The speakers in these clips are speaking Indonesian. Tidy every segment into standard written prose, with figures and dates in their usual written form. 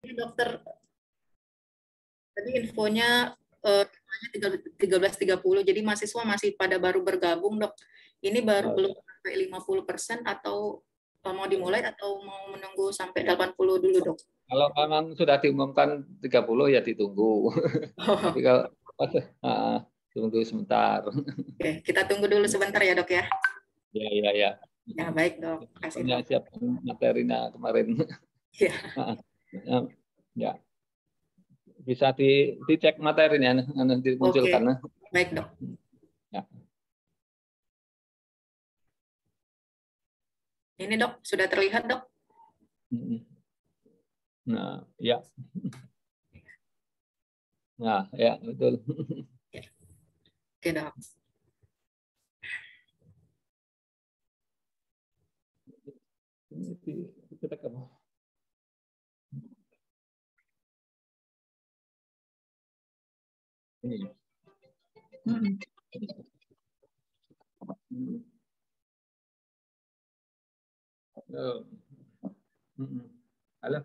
Ini dokter, tadi infonya 13.30, jadi mahasiswa masih pada baru bergabung, dok. Ini baru belum sampai 50% atau mau dimulai atau mau menunggu sampai 80 dulu, dok? Kalau memang sudah diumumkan 30 ya ditunggu. Tapi kalau tunggu sebentar. Oke, kita tunggu dulu sebentar ya, dok ya. Ya. Ya, baik, dok. Kasih, dok. Siap materinya kemarin. Ya. Ya. Bisa dicek materinya, dimunculkan. Oke, baik, dok. Ya. Ini, dok, sudah terlihat, dok? Nah, ya. Nah, ya, betul. Ya. Oke, dok. Kita ke ini. Halo.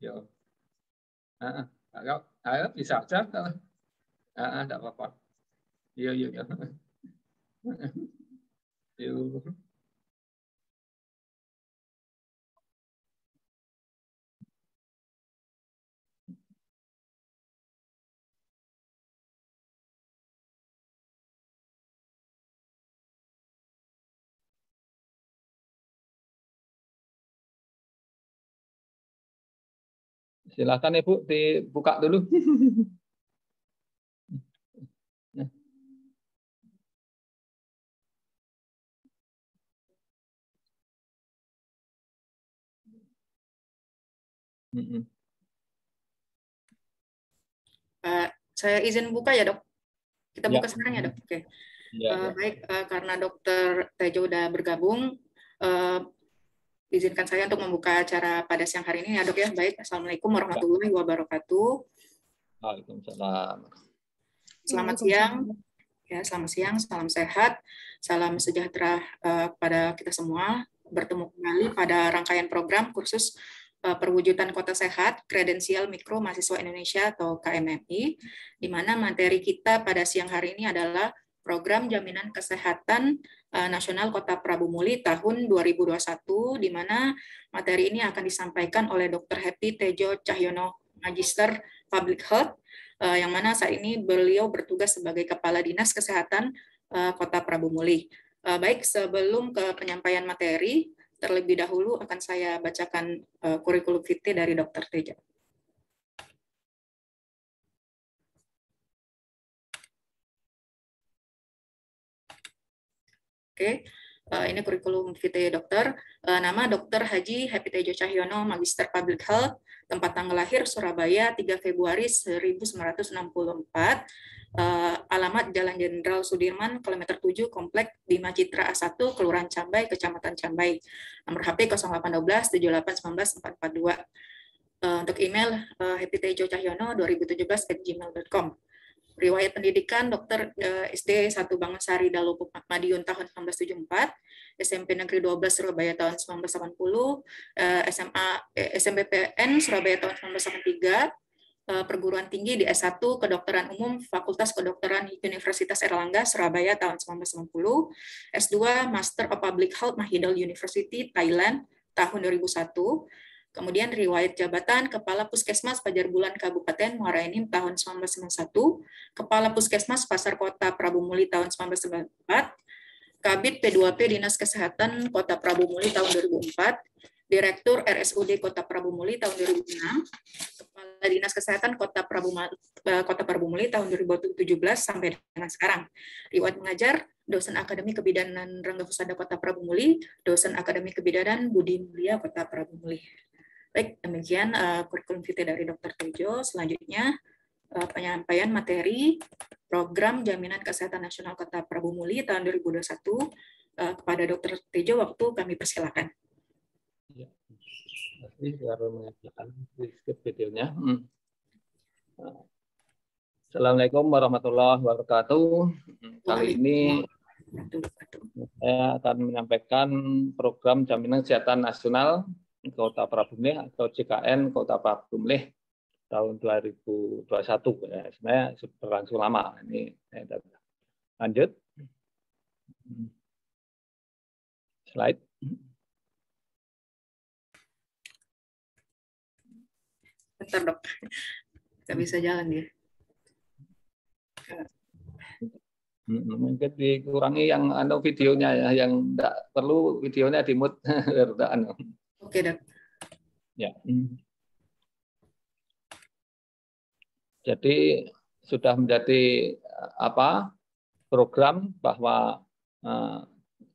Yo. Bisa aja. Enggak apa-apa. Iya. Yuk. Silakan Ibu dibuka dulu. Saya izin buka ya, dok. Kita buka sekarang ya, dok. Oke. Ya. Baik, karena Dokter Tejo udah bergabung, izinkan saya untuk membuka acara pada siang hari ini ya, dok ya. Baik, Assalamualaikum warahmatullahi wabarakatuh. Waalaikumsalam. Selamat siang. Ya, selamat siang, salam sehat, salam sejahtera pada kita semua. Bertemu kembali pada rangkaian program kursus perwujudan kota sehat, kredensial mikro mahasiswa Indonesia atau KMMI, di mana materi kita pada siang hari ini adalah Program Jaminan Kesehatan Nasional Kota Prabu Muli tahun 2021, di mana materi ini akan disampaikan oleh Dr. Happy Tejo Cahyono, Magister Public Health, yang mana saat ini beliau bertugas sebagai Kepala Dinas Kesehatan Kota Prabu Muli. Baik, sebelum ke penyampaian materi, terlebih dahulu akan saya bacakan kurikulum vitae dari Dr. Tejo. Oke, ini kurikulum vitae dokter. Nama Dr. Haji Happy Tejo Cahyono, Magister Public Health, tempat tanggal lahir Surabaya 3 Februari 1964, alamat Jalan Jenderal Sudirman, kilometer 7, Komplek Bima Citra A1, Kelurahan Cambai, Kecamatan Cambai. Nomor HP 0812 78 19 442. Untuk email happytejocahyono2017@gmail.com. Riwayat pendidikan Dokter SD 1 Bangansari Dalu Madiun tahun 1974, SMP Negeri 12 Surabaya tahun 1980, SMPPN Surabaya tahun 1983, perguruan tinggi di S1 Kedokteran Umum Fakultas Kedokteran Universitas Airlangga Surabaya tahun 1990, S2 Master of Public Health Mahidol University Thailand tahun 2001. Kemudian riwayat jabatan Kepala Puskesmas Pajar Bulan Kabupaten Muara Enim tahun 1991, Kepala Puskesmas Pasar Kota Prabu Muli tahun 1994, Kabid P2P Dinas Kesehatan Kota Prabu Muli tahun 2004, Direktur RSUD Kota Prabu Muli tahun 2006, Kepala Dinas Kesehatan Kota Prabu Muli tahun 2017 sampai dengan sekarang. Riwayat mengajar, dosen Akademi Kebidanan Rangga Husada Kota Prabu Muli, dosen Akademi Kebidanan Budi Mulia Kota Prabu Muli. Baik, demikian kurikulum vitae dari Dr. Tejo. Selanjutnya, penyampaian materi Program Jaminan Kesehatan Nasional Kota Prabu Muli tahun 2021 kepada Dr. Tejo. Waktu kami persilakan. Ya. Baru mengajarkan skip videonya. Assalamualaikum warahmatullahi wabarakatuh. Kali ini saya akan menyampaikan program jaminan kesehatan nasional Kota Prabumleh atau JKN Kota Prabumleh tahun 2021. Ya, sebenarnya berlangsung lama. Ini lanjut. Slide. Bentar dok, nggak bisa jalan dia. Mungkin dikurangi yang videonya ya, yang tidak perlu videonya di mute. Oke dok. Ya. Jadi sudah menjadi program bahwa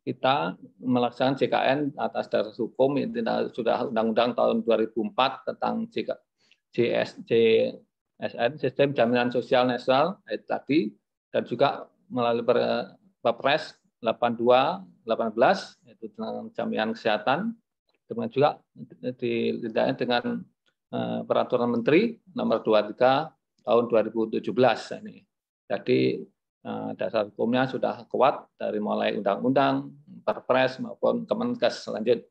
kita melaksanakan JKN atas dasar hukum. Itu sudah Undang-Undang tahun 2004 tentang JSN, Sistem Jaminan Sosial Nasional tadi, dan juga melalui Perpres 82/18 itu tentang jaminan kesehatan, kemudian juga ditindaklanjuti dengan Peraturan Menteri Nomor 23 tahun 2017 ini. Jadi dasar hukumnya sudah kuat dari mulai undang-undang, Perpres maupun Kemenkes. Lanjut.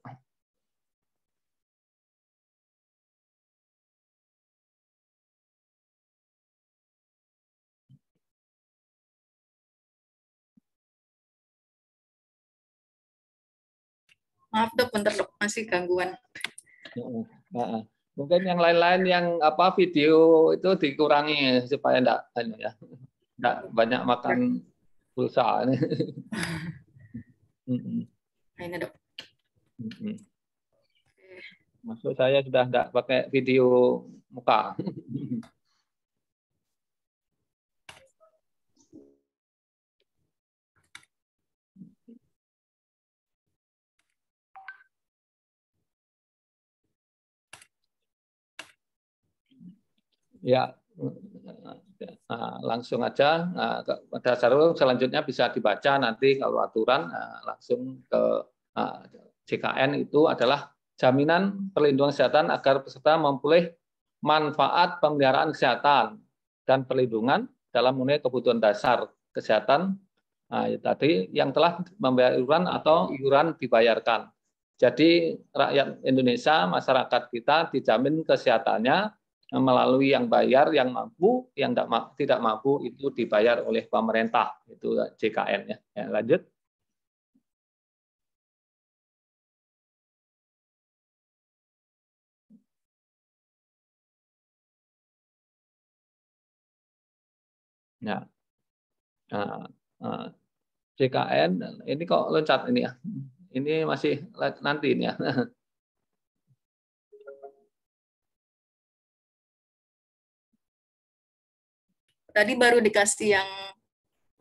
Maaf dok, bentar dok, masih gangguan. Mungkin yang lain-lain yang video itu dikurangi supaya enggak banyak makan pulsa. Ini dok. Maksud saya sudah enggak pakai video muka. Ya, langsung aja. Dasar hukum selanjutnya bisa dibaca nanti kalau aturan langsung ke JKN itu adalah jaminan perlindungan kesehatan agar peserta memperoleh manfaat pemeliharaan kesehatan dan perlindungan dalam memenuhi kebutuhan dasar kesehatan tadi yang telah membayar iuran atau iuran dibayarkan. Jadi rakyat Indonesia, masyarakat kita dijamin kesehatannya melalui yang bayar, yang mampu, yang tidak mampu itu dibayar oleh pemerintah. Itu JKN ya. Ya, lanjut. Ya. JKN ini kok loncat ini ya. Ini masih nanti ini ya. Tadi baru dikasih yang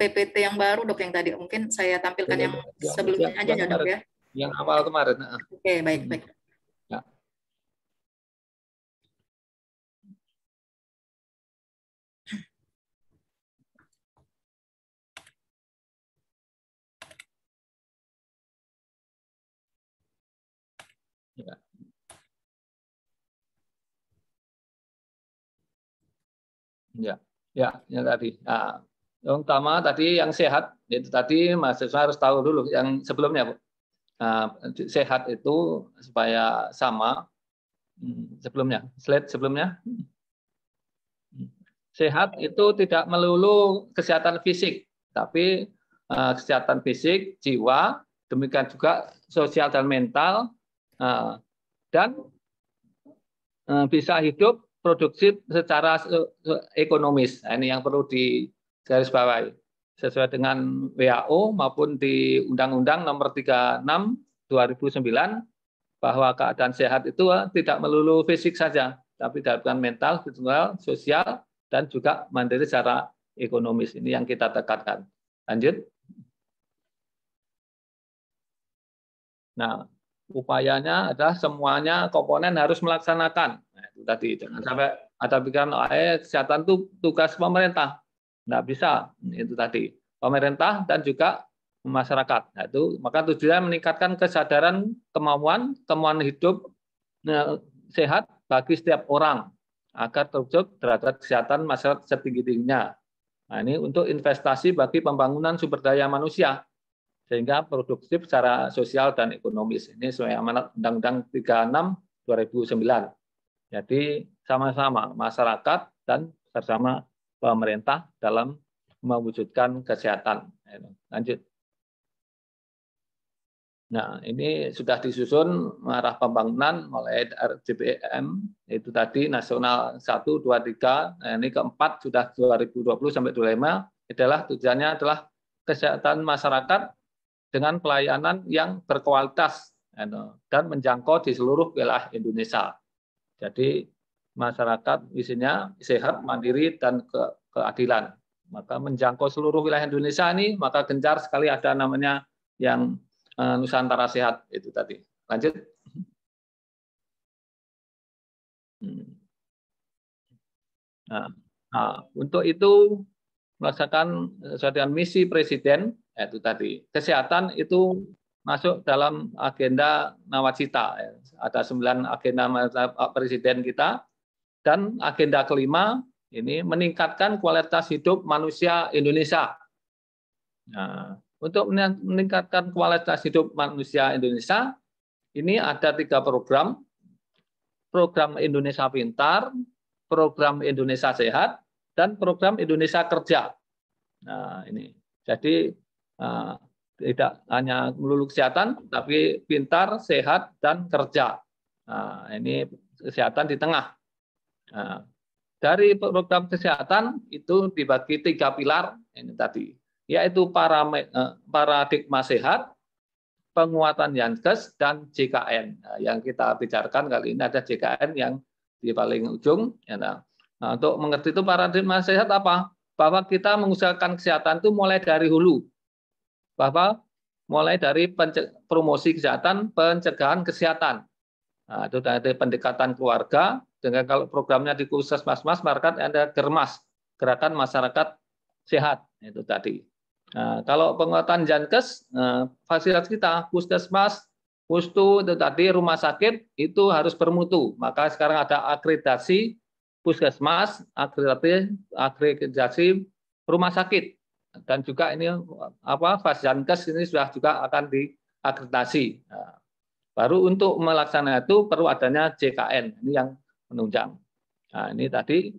PPT yang baru dok, yang tadi mungkin saya tampilkan yang sebelumnya aja ya dok ya. Yang awal kemarin. Oke, baik. Ya. Ya tadi. Nah, yang utama tadi yang sehat, itu tadi mahasiswa harus tahu dulu yang sebelumnya, Bu. Nah, sehat itu supaya sama sebelumnya, slide sebelumnya. Sehat itu tidak melulu kesehatan fisik, tapi kesehatan fisik, jiwa, demikian juga sosial dan mental, dan bisa hidup produktif secara ekonomis. Nah, ini yang perlu digarisbawahi. Sesuai dengan WHO maupun di Undang-Undang Nomor 36 2009 bahwa keadaan sehat itu tidak melulu fisik saja, tapi dalam mental, spiritual, sosial, dan juga mandiri secara ekonomis. Ini yang kita tekankan. Lanjut. Nah, upayanya adalah semuanya komponen harus melaksanakan. Nah, itu tadi, jangan sampai ada pikiran kesehatan itu tugas pemerintah. Nggak bisa, itu tadi. Pemerintah dan juga masyarakat. Nah, itu maka tujuannya meningkatkan kesadaran kemauan hidup sehat bagi setiap orang agar terwujud derajat kesehatan masyarakat setinggi-tingginya. Nah, ini untuk investasi bagi pembangunan sumber daya manusia sehingga produktif secara sosial dan ekonomis. Ini sesuai amanat Undang-Undang 36 2009. Jadi sama-sama masyarakat dan bersama pemerintah dalam mewujudkan kesehatan. Lanjut. Nah, ini sudah disusun arah pembangunan mulai RJPM, itu tadi nasional 1, 2, 3, nah ini keempat sudah 2020 sampai 2025, adalah tujuannya adalah kesehatan masyarakat dengan pelayanan yang berkualitas dan menjangkau di seluruh wilayah Indonesia. Jadi masyarakat isinya sehat, mandiri, dan keadilan. Maka menjangkau seluruh wilayah Indonesia ini, maka gencar sekali ada namanya yang Nusantara Sehat itu tadi. Lanjut. Nah, untuk itu melaksanakan sesuai dengan misi Presiden itu tadi. Kesehatan itu masuk dalam agenda Nawacita. Ada 9 agenda Presiden kita, dan agenda kelima ini meningkatkan kualitas hidup manusia Indonesia. Nah, untuk meningkatkan kualitas hidup manusia Indonesia, ini ada 3 program. Program Indonesia Pintar, program Indonesia Sehat, dan program Indonesia Kerja. Nah, ini. Jadi tidak hanya melulu kesehatan, tapi pintar, sehat, dan kerja. Nah, ini kesehatan di tengah. Nah, dari program kesehatan itu dibagi 3 pilar ini tadi, yaitu paradigma sehat, penguatan Yankes, dan JKN. Nah, yang kita bicarakan kali ini ada JKN yang di paling ujung. Nah, untuk mengerti itu paradigma sehat apa? Bahwa kita mengusahakan kesehatan itu mulai dari hulu. Bahwa mulai dari promosi kesehatan, pencegahan kesehatan. Nah, itu dari pendekatan keluarga, dengan kalau programnya di Puskesmas, masyarakat ada Germas, Gerakan Masyarakat Sehat, itu tadi. Nah, kalau penguatan Yankes, fasilitas kita, Puskesmas, Pustu, itu tadi rumah sakit, itu harus bermutu. Maka sekarang ada akreditasi Puskesmas, akreditasi rumah sakit. Dan juga ini Yankes ini sudah juga akan diakreditasi. Nah, baru untuk melaksanakan itu perlu adanya JKN, ini yang menunjang. Nah, ini tadi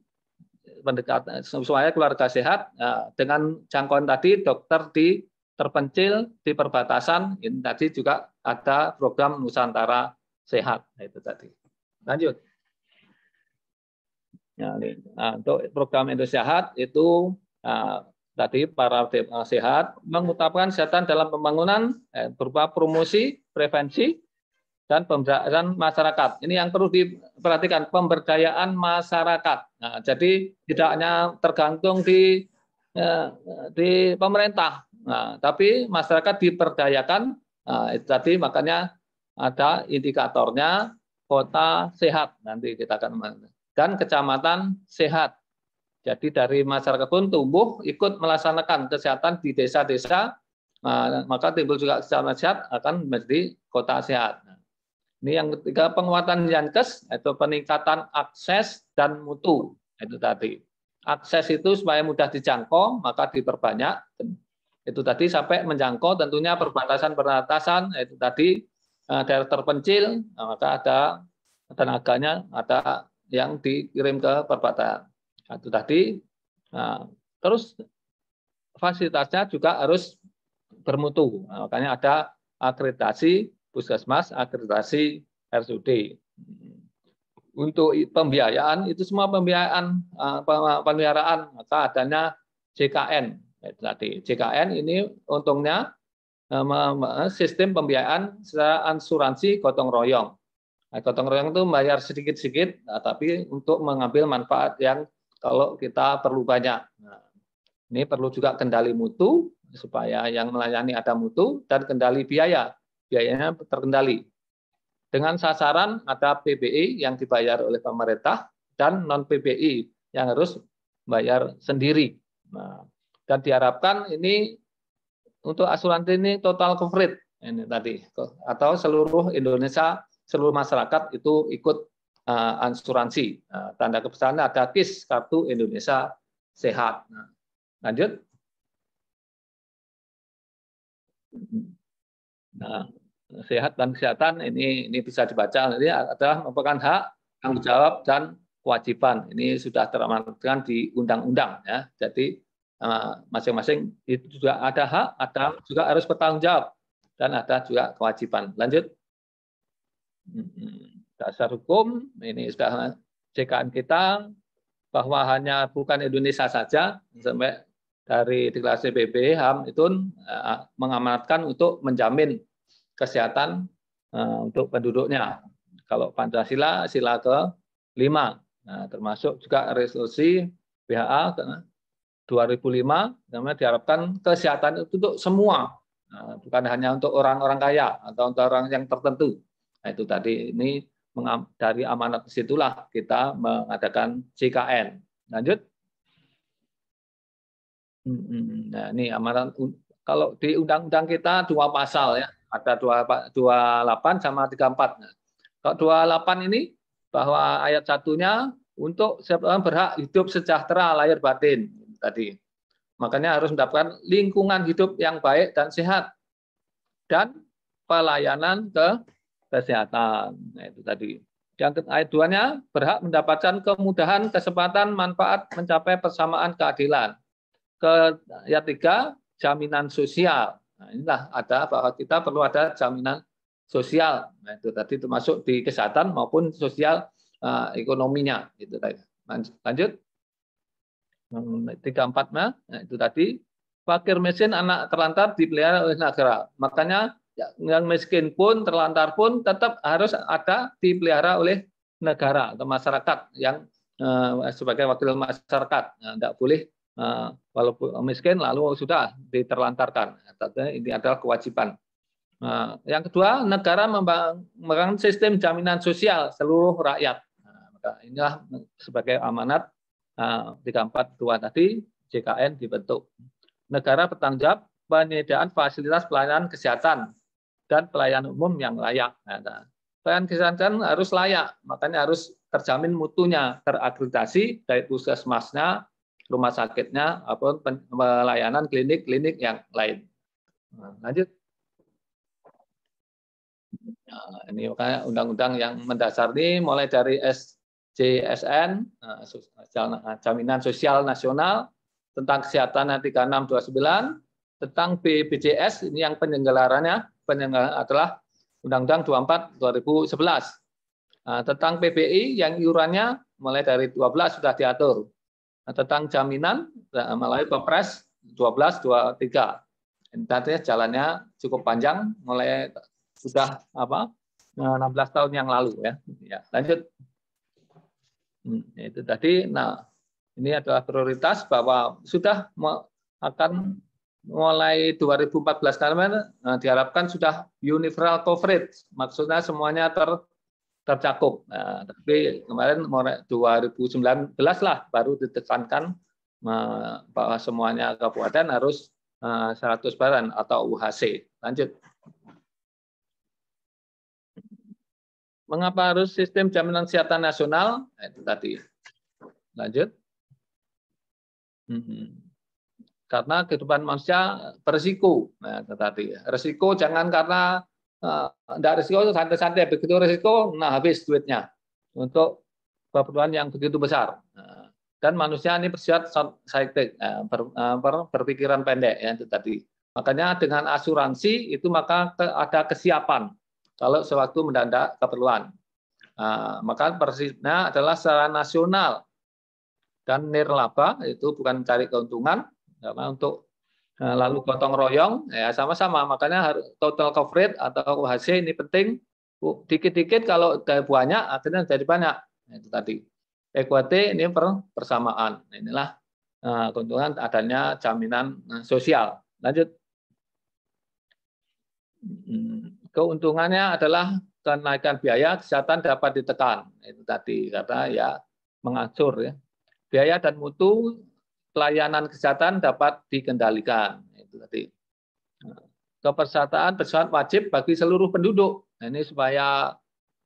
pendekatan supaya keluarga sehat dengan jangkauan tadi dokter di terpencil, di perbatasan, ini tadi juga ada program Nusantara Sehat. Nah, itu tadi. Lanjut. Nah, untuk program Indonesia Sehat itu tadi para sehat mengutamakan kesehatan dalam pembangunan berupa promosi, prevensi, dan pemberdayaan masyarakat. Ini yang perlu diperhatikan, pemberdayaan masyarakat. Nah, jadi tidak hanya tergantung di pemerintah, nah, tapi masyarakat diperdayakan. Nah, itu tadi makanya ada indikatornya kota sehat nanti kita akan, dan kecamatan sehat. Jadi dari masyarakat pun tumbuh ikut melaksanakan kesehatan di desa-desa, maka timbul juga kecamatan sehat akan menjadi kota sehat. Ini yang ketiga, penguatan Yankes, itu peningkatan akses dan mutu. Itu tadi. Akses itu supaya mudah dijangkau, maka diperbanyak. Itu tadi sampai menjangkau tentunya perbatasan-perbatasan, itu tadi daerah terpencil, maka ada tenaganya, ada yang dikirim ke perbatasan. Itu tadi. Nah, terus fasilitasnya juga harus bermutu. Nah, makanya ada akreditasi Puskesmas, akreditasi RSUD. Untuk pembiayaan itu semua pembiayaan pemeliharaan, maka adanya JKN. Tadi JKN ini untungnya sistem pembiayaan secara asuransi gotong royong. Nah, gotong royong itu membayar sedikit-sedikit, tapi untuk mengambil manfaat yang kalau kita perlu banyak. Nah, ini perlu juga kendali mutu supaya yang melayani ada mutu, dan kendali biaya. Biayanya terkendali. Dengan sasaran ada PBI yang dibayar oleh pemerintah dan non PBI yang harus bayar sendiri. Nah, dan diharapkan ini untuk asuransi ini total coverage ini tadi, atau seluruh Indonesia, seluruh masyarakat itu ikut asuransi. Nah, tanda kebesaran ada KIS, Kartu Indonesia Sehat. Nah, lanjut. Nah, sehat dan kesehatan ini bisa dibaca. Ini adalah merupakan hak, tanggung jawab dan kewajiban. Ini sudah teramanatkan di undang-undang ya. Jadi masing-masing itu juga ada hak, ada juga harus bertanggung jawab dan ada juga kewajiban. Lanjut. Dasar hukum ini sudah JKN kita bahwa hanya bukan Indonesia saja sampai dari deklarasi PBB HAM itu mengamanatkan untuk menjamin kesehatan untuk penduduknya. Kalau Pancasila sila ke-5, termasuk juga resolusi BHA 2005, namanya diharapkan kesehatan itu untuk semua, bukan hanya untuk orang-orang kaya atau untuk orang yang tertentu. Nah, itu tadi ini dari amanat situlah kita mengadakan JKN. Lanjut. Nah, ini amanat kalau di undang-undang kita 2 pasal ya, ada 28 sama 34. Nah, kalau 28 ini bahwa ayat 1-nya untuk setiap orang berhak hidup sejahtera lahir batin tadi. Makanya harus mendapatkan lingkungan hidup yang baik dan sehat dan pelayanan kesehatan. Nah, itu tadi. Yang ayat 2-nya berhak mendapatkan kemudahan, kesempatan, manfaat mencapai persamaan keadilan. Ke ayat 3 jaminan sosial. Nah, inilah ada bahwa kita perlu ada jaminan sosial. Nah, itu tadi termasuk di kesehatan maupun sosial ekonominya. Itu tadi. Lanjut. 34-nya, nah, itu tadi fakir miskin anak terlantar dipelihara oleh negara. Makanya yang miskin pun terlantar pun tetap harus ada dipelihara oleh negara atau masyarakat yang sebagai wakil masyarakat. Nah, tidak boleh walaupun miskin lalu sudah diterlantarkan. Ini adalah kewajiban. Yang kedua, negara membangun sistem jaminan sosial seluruh rakyat. Nah, maka inilah sebagai amanat 342 tadi JKN dibentuk. Negara bertanggung jawab penyediaan fasilitas pelayanan kesehatan dan pelayanan umum yang layak. Nah, pelayanan kesehatan harus layak, makanya harus terjamin mutunya, terakreditasi dari puskesmasnya, rumah sakitnya, ataupun pelayanan klinik-klinik yang lain. Nah, lanjut. Nah, ini makanya undang-undang yang mendasar ini mulai dari JSN, Jaminan Sosial Nasional, tentang Kesehatan 3629, tentang BPJS, ini yang penyelenggaranya adalah Undang-Undang 24 2011. Tentang PBI yang iurannya mulai dari 12 sudah diatur. Tentang jaminan melalui Perpres 1223. Artinya jalannya cukup panjang, mulai sudah 16 tahun yang lalu ya. Lanjut. Itu tadi. Nah, ini adalah prioritas bahwa sudah akan mulai 2014 diharapkan sudah universal coverage, maksudnya semuanya tercakup. Nah, tapi kemarin 2019 lah baru ditekankan bahwa semuanya kabupaten harus 100% atau UHC. Lanjut. Mengapa harus sistem jaminan kesehatan nasional? Nah, itu tadi. Lanjut. Karena kehidupan manusia berisiko. Nah, itu tadi. Risiko jangan karena tidak risiko santai-santai. Begitu risiko, nah habis duitnya untuk keperluan yang begitu besar. Nah, dan manusia ini bersifat short-sighted, berpikiran pendek. Ya, itu tadi. Makanya dengan asuransi itu maka ada kesiapan. Kalau sewaktu mendadak keperluan, maka prinsipnya adalah secara nasional dan nirlaba, itu bukan cari keuntungan, karena untuk lalu gotong royong, ya sama-sama. Makanya harus total coverage atau UHC ini penting. Dikit-dikit kalau banyak, akhirnya jadi banyak. Itu tadi. Equity ini persamaan. Inilah keuntungan adanya jaminan sosial. Lanjut. Keuntungannya adalah kenaikan biaya kesehatan dapat ditekan. Itu tadi karena ya mengatur ya. Biaya dan mutu pelayanan kesehatan dapat dikendalikan. Itu tadi. Kepesertaan bersifat wajib bagi seluruh penduduk. Nah, ini supaya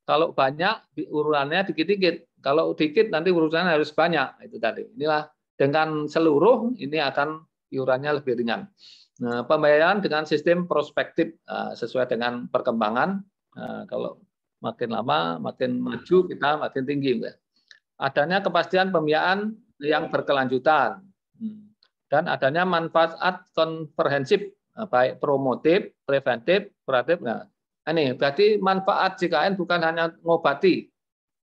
kalau banyak urutannya dikit-dikit. Kalau dikit nanti urutannya harus banyak. Itu tadi. Inilah dengan seluruh ini akan iurannya lebih ringan. Nah, pembayaran dengan sistem prospektif sesuai dengan perkembangan. Kalau makin lama, makin maju kita makin tinggi. Adanya kepastian pembiayaan yang berkelanjutan dan adanya manfaat komprehensif, baik promotif, preventif, kuratif. Nah, ini berarti manfaat JKN bukan hanya ngobati.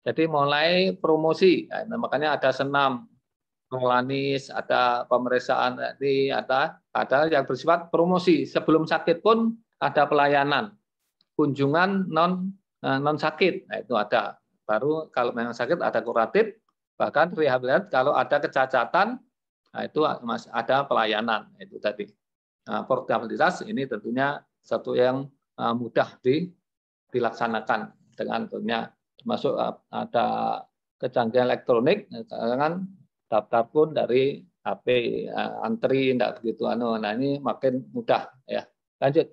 Jadi mulai promosi, nah, makanya ada senam, Rolanis, ada pemeriksaan, ada yang bersifat promosi. Sebelum sakit pun ada pelayanan, kunjungan non sakit, nah, itu ada. Baru kalau memang sakit ada kuratif, bahkan rehabilitasi kalau ada kecacatan, nah, itu ada pelayanan itu tadi. Nah, portabilitas ini tentunya satu yang mudah dilaksanakan dengan tentunya termasuk ada kecanggihan elektronik, kan daftar pun dari HP, antri enggak begitu nah ini makin mudah ya. Lanjut.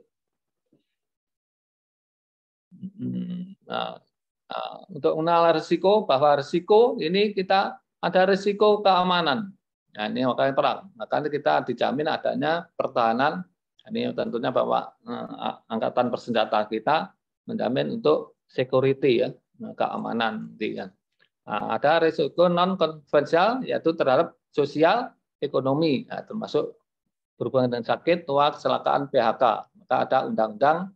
Nah, untuk mengenal risiko, bahwa risiko ini kita ada risiko keamanan. Nah, ini makanya perang. Makanya kita dijamin adanya pertahanan. Ini tentunya bahwa angkatan bersenjata kita menjamin untuk security ya, keamanan. Nah, ada risiko non konvensional yaitu terhadap sosial ekonomi, nah, termasuk berhubungan dengan sakit, tua, kecelakaan, PHK. Maka ada undang-undang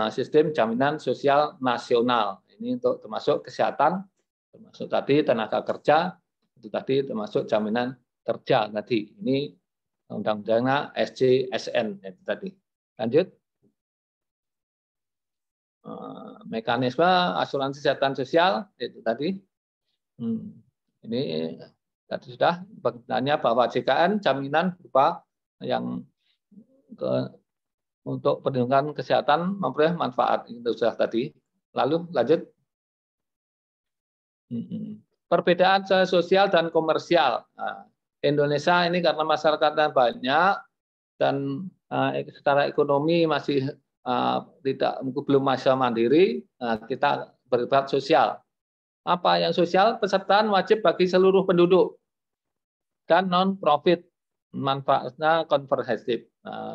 sistem jaminan sosial nasional. Ini untuk termasuk kesehatan, termasuk tadi tenaga kerja, itu tadi termasuk jaminan kerja tadi. Ini undang-undangnya SJSN itu tadi. Lanjut. Mekanisme asuransi kesehatan sosial itu tadi. Ini tadi sudah pertanyaannya bahwa JKN jaminan berupa yang untuk perlindungan kesehatan memperoleh manfaat itu sudah tadi. Lalu lanjut. Perbedaan sosial dan komersial. Nah, Indonesia ini karena masyarakatnya banyak dan secara ekonomi masih belum masih mandiri, kita berbuat sosial. Apa yang sosial? Pesertaan wajib bagi seluruh penduduk dan non-profit, manfaatnya komprehensif.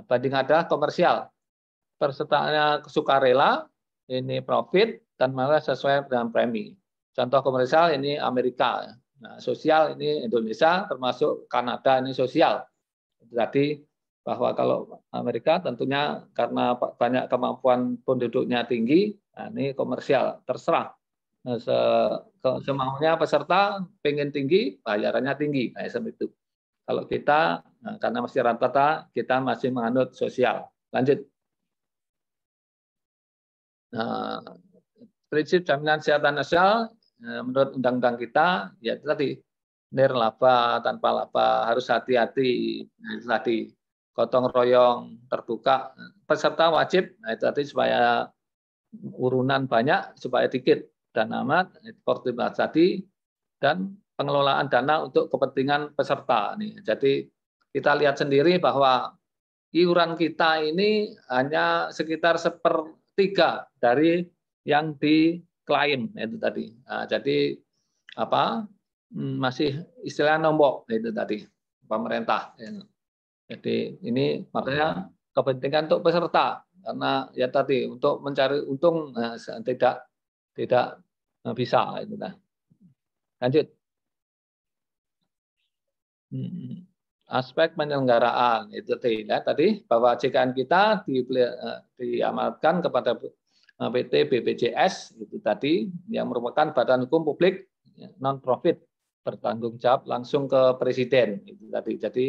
Banding ada komersial, pesertaannya sukarela, ini profit dan malah sesuai dengan premi. Contoh komersial ini Amerika, nah, sosial ini Indonesia, termasuk Kanada ini sosial. Jadi bahwa kalau Amerika tentunya karena banyak kemampuan penduduknya tinggi, nah ini komersial, terserah. Semaunya peserta pengen tinggi, bayarannya tinggi, kayak seperti itu. Kalau kita karena masih rata-rata, kita masih menganut sosial. Lanjut. Nah, prinsip jaminan kesehatan nasional menurut undang-undang kita ya tadi nirlaba tanpa laba harus hati-hati. Nah, itu tadi gotong royong terbuka, peserta wajib, nah itu tadi supaya urunan banyak supaya dikit dan amat, portabilitas tadi dan pengelolaan dana untuk kepentingan peserta nih. Jadi kita lihat sendiri bahwa iuran kita ini hanya sekitar 1/3 dari yang diklaim itu tadi. Nah, jadi apa? Masih istilah nombok itu tadi pemerintah. Jadi ini makanya kepentingan untuk peserta karena ya tadi untuk mencari untung tidak bisa itu. Lanjut. Aspek penyelenggaraan itu tadi bahwa JKN kita diamanatkan kepada PT BPJS itu tadi yang merupakan badan hukum publik non profit bertanggung jawab langsung ke presiden itu tadi. Jadi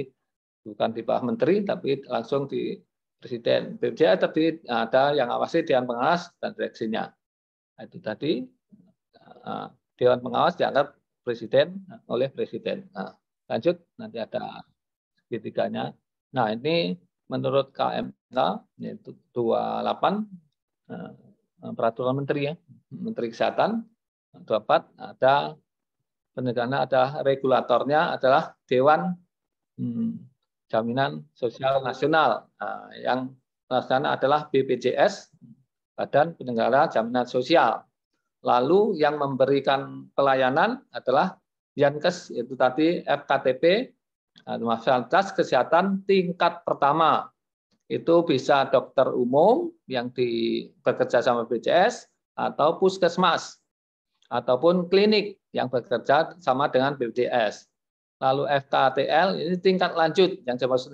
bukan di bawah menteri tapi langsung di presiden. BPJS tadi ada yang awasi dewan pengawas dan direksinya. Itu tadi dewan pengawas diangkat presiden oleh presiden. Nah, lanjut nanti ada segitiganya. Nah, ini menurut KMK yaitu 28 peraturan menteri ya, Menteri Kesehatan 24 ada penegaknya ada regulatornya adalah Dewan Jaminan Sosial Nasional. Nah, yang pelaksana adalah BPJS, Badan Penyelenggara Jaminan Sosial. Lalu yang memberikan pelayanan adalah Yankes, itu tadi FKTP, fasilitas kesehatan tingkat pertama. itu bisa dokter umum yang bekerja sama BPJS atau puskesmas ataupun klinik yang bekerja sama dengan BPJS. Lalu FKTL ini tingkat lanjut yang dimaksud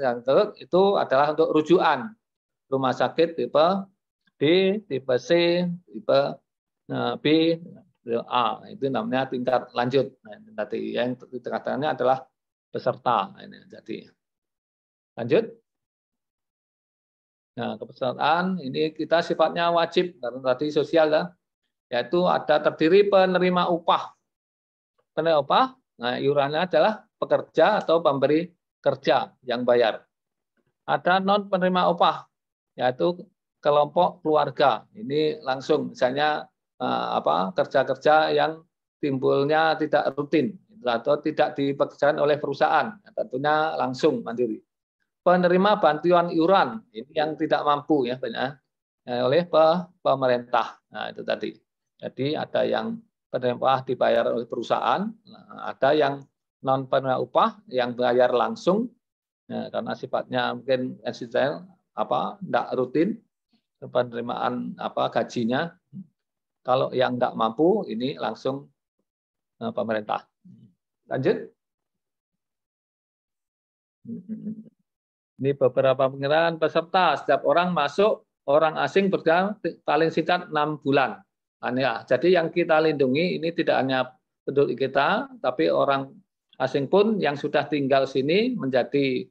itu adalah untuk rujukan rumah sakit tipe D, tipe C, tipe B, A. Itu namanya tingkat lanjut. Nah, tadi yang dikatakannya adalah peserta. Ini jadi lanjut. Nah, kepesertaan ini kita sifatnya wajib karena tadi sosial ya, yaitu ada terdiri penerima upah. Penerima upah, nah iurannya adalah pekerja atau pemberi kerja yang bayar. Ada non penerima upah, yaitu kelompok keluarga. Ini langsung misalnya kerja-kerja yang timbulnya tidak rutin atau tidak dipekerjakan oleh perusahaan, tentunya langsung mandiri. Penerima bantuan iuran ini yang tidak mampu ya banyak oleh pemerintah. Nah itu tadi. Jadi ada yang penerima upah dibayar oleh perusahaan, ada yang non penerima upah yang bayar langsung ya, karena sifatnya mungkin eksistensial tidak rutin penerimaan gajinya. Kalau yang tidak mampu ini langsung pemerintah. Lanjut. Ini beberapa pengiraan peserta. Setiap orang masuk, orang asing berjalan paling singkat 6 bulan. Jadi yang kita lindungi ini tidak hanya penduduk kita, tapi orang asing pun yang sudah tinggal sini menjadi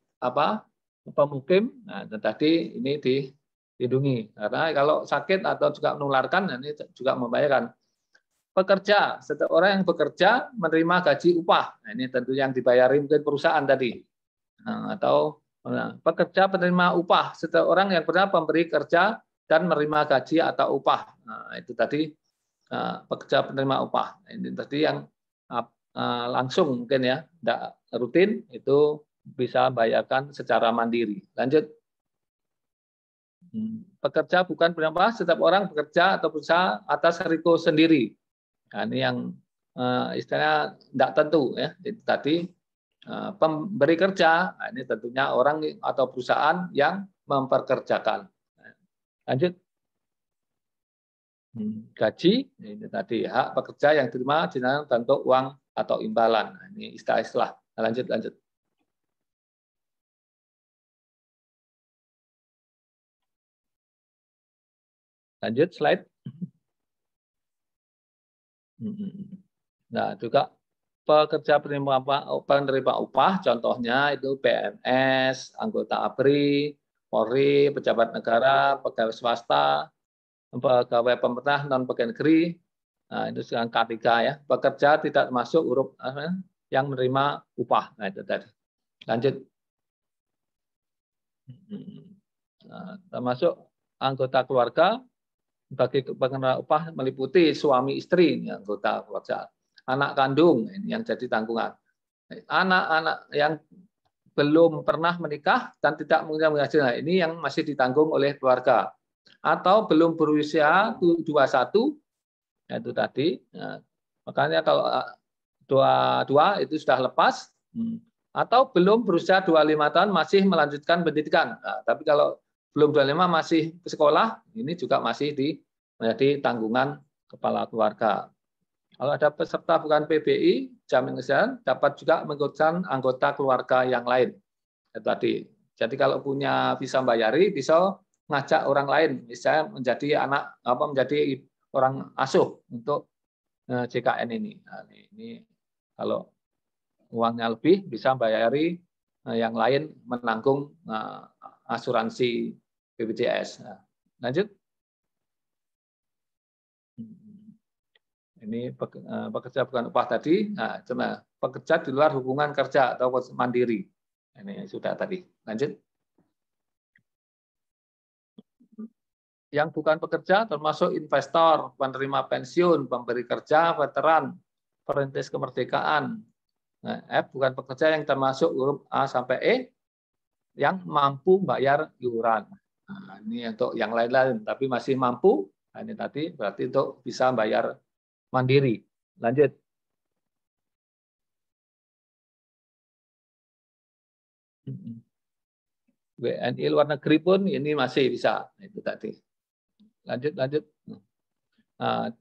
pemukim. Nah, tadi ini dilindungi. Karena kalau sakit atau juga menularkan, ini juga membahayakan. Pekerja, setiap orang yang bekerja menerima gaji upah. Nah, ini tentu yang dibayari mungkin perusahaan tadi. Nah, atau pekerja penerima upah, setiap orang yang pernah memberi kerja dan menerima gaji atau upah. Nah, itu tadi pekerja penerima upah. Ini tadi yang langsung mungkin ya, tidak rutin, itu bisa bayarkan secara mandiri. Lanjut. Pekerja bukan penerima upah, setiap orang bekerja atau berusaha atas risiko sendiri. Nah, ini yang istilahnya tidak tentu ya. Itu tadi pemberi kerja, ini tentunya orang atau perusahaan yang memperkerjakan. Lanjut. Gaji, ini tadi hak pekerja yang diterima dalam bentuk uang atau imbalan. Nah, ini istilah-istilah. Lanjut. Lanjut slide. Nah, juga pekerja penerima upah, contohnya itu PNS, anggota ABRI, Polri, pejabat negara, pegawai swasta, pegawai pemerintah, non pegawai negeri. Nah, itu sekarang K3 ya. Pekerja tidak termasuk huruf yang menerima upah. Nah, itu tadi. Lanjut. Nah, termasuk anggota keluarga bagi penerima upah meliputi suami istri, ini anggota keluarga. Anak kandung ini yang jadi tanggungan. Anak-anak yang belum pernah menikah dan tidak menghasilkan ini yang masih ditanggung oleh keluarga. Atau belum berusia 21, itu tadi. Nah, makanya kalau 22 itu sudah lepas, atau belum berusia 25 tahun masih melanjutkan pendidikan. Nah, tapi kalau belum 25 masih ke sekolah, ini juga masih menjadi tanggungan kepala keluarga. Kalau ada peserta bukan PBI, jaminan kesehatan dapat juga mengikutkan anggota keluarga yang lain. Itu tadi. Jadi kalau punya bisa bayari, bisa ngajak orang lain, misalnya menjadi menjadi orang asuh untuk JKN ini. Nah, ini kalau uangnya lebih bisa bayari yang lain menanggung asuransi BPJS. Nah, lanjut. Ini pekerja bukan upah tadi. Nah, cuma pekerja di luar hubungan kerja atau mandiri. Ini sudah tadi. Lanjut. Yang bukan pekerja termasuk investor, penerima pensiun, pemberi kerja, veteran, perintis kemerdekaan. Nah, F bukan pekerja yang termasuk huruf A sampai E yang mampu bayar iuran. Nah, ini untuk yang lain-lain, tapi masih mampu. Nah, ini tadi berarti untuk bisa bayar mandiri. Lanjut. WNI luar negeri pun ini masih bisa. Itu tadi. Lanjut. Nah,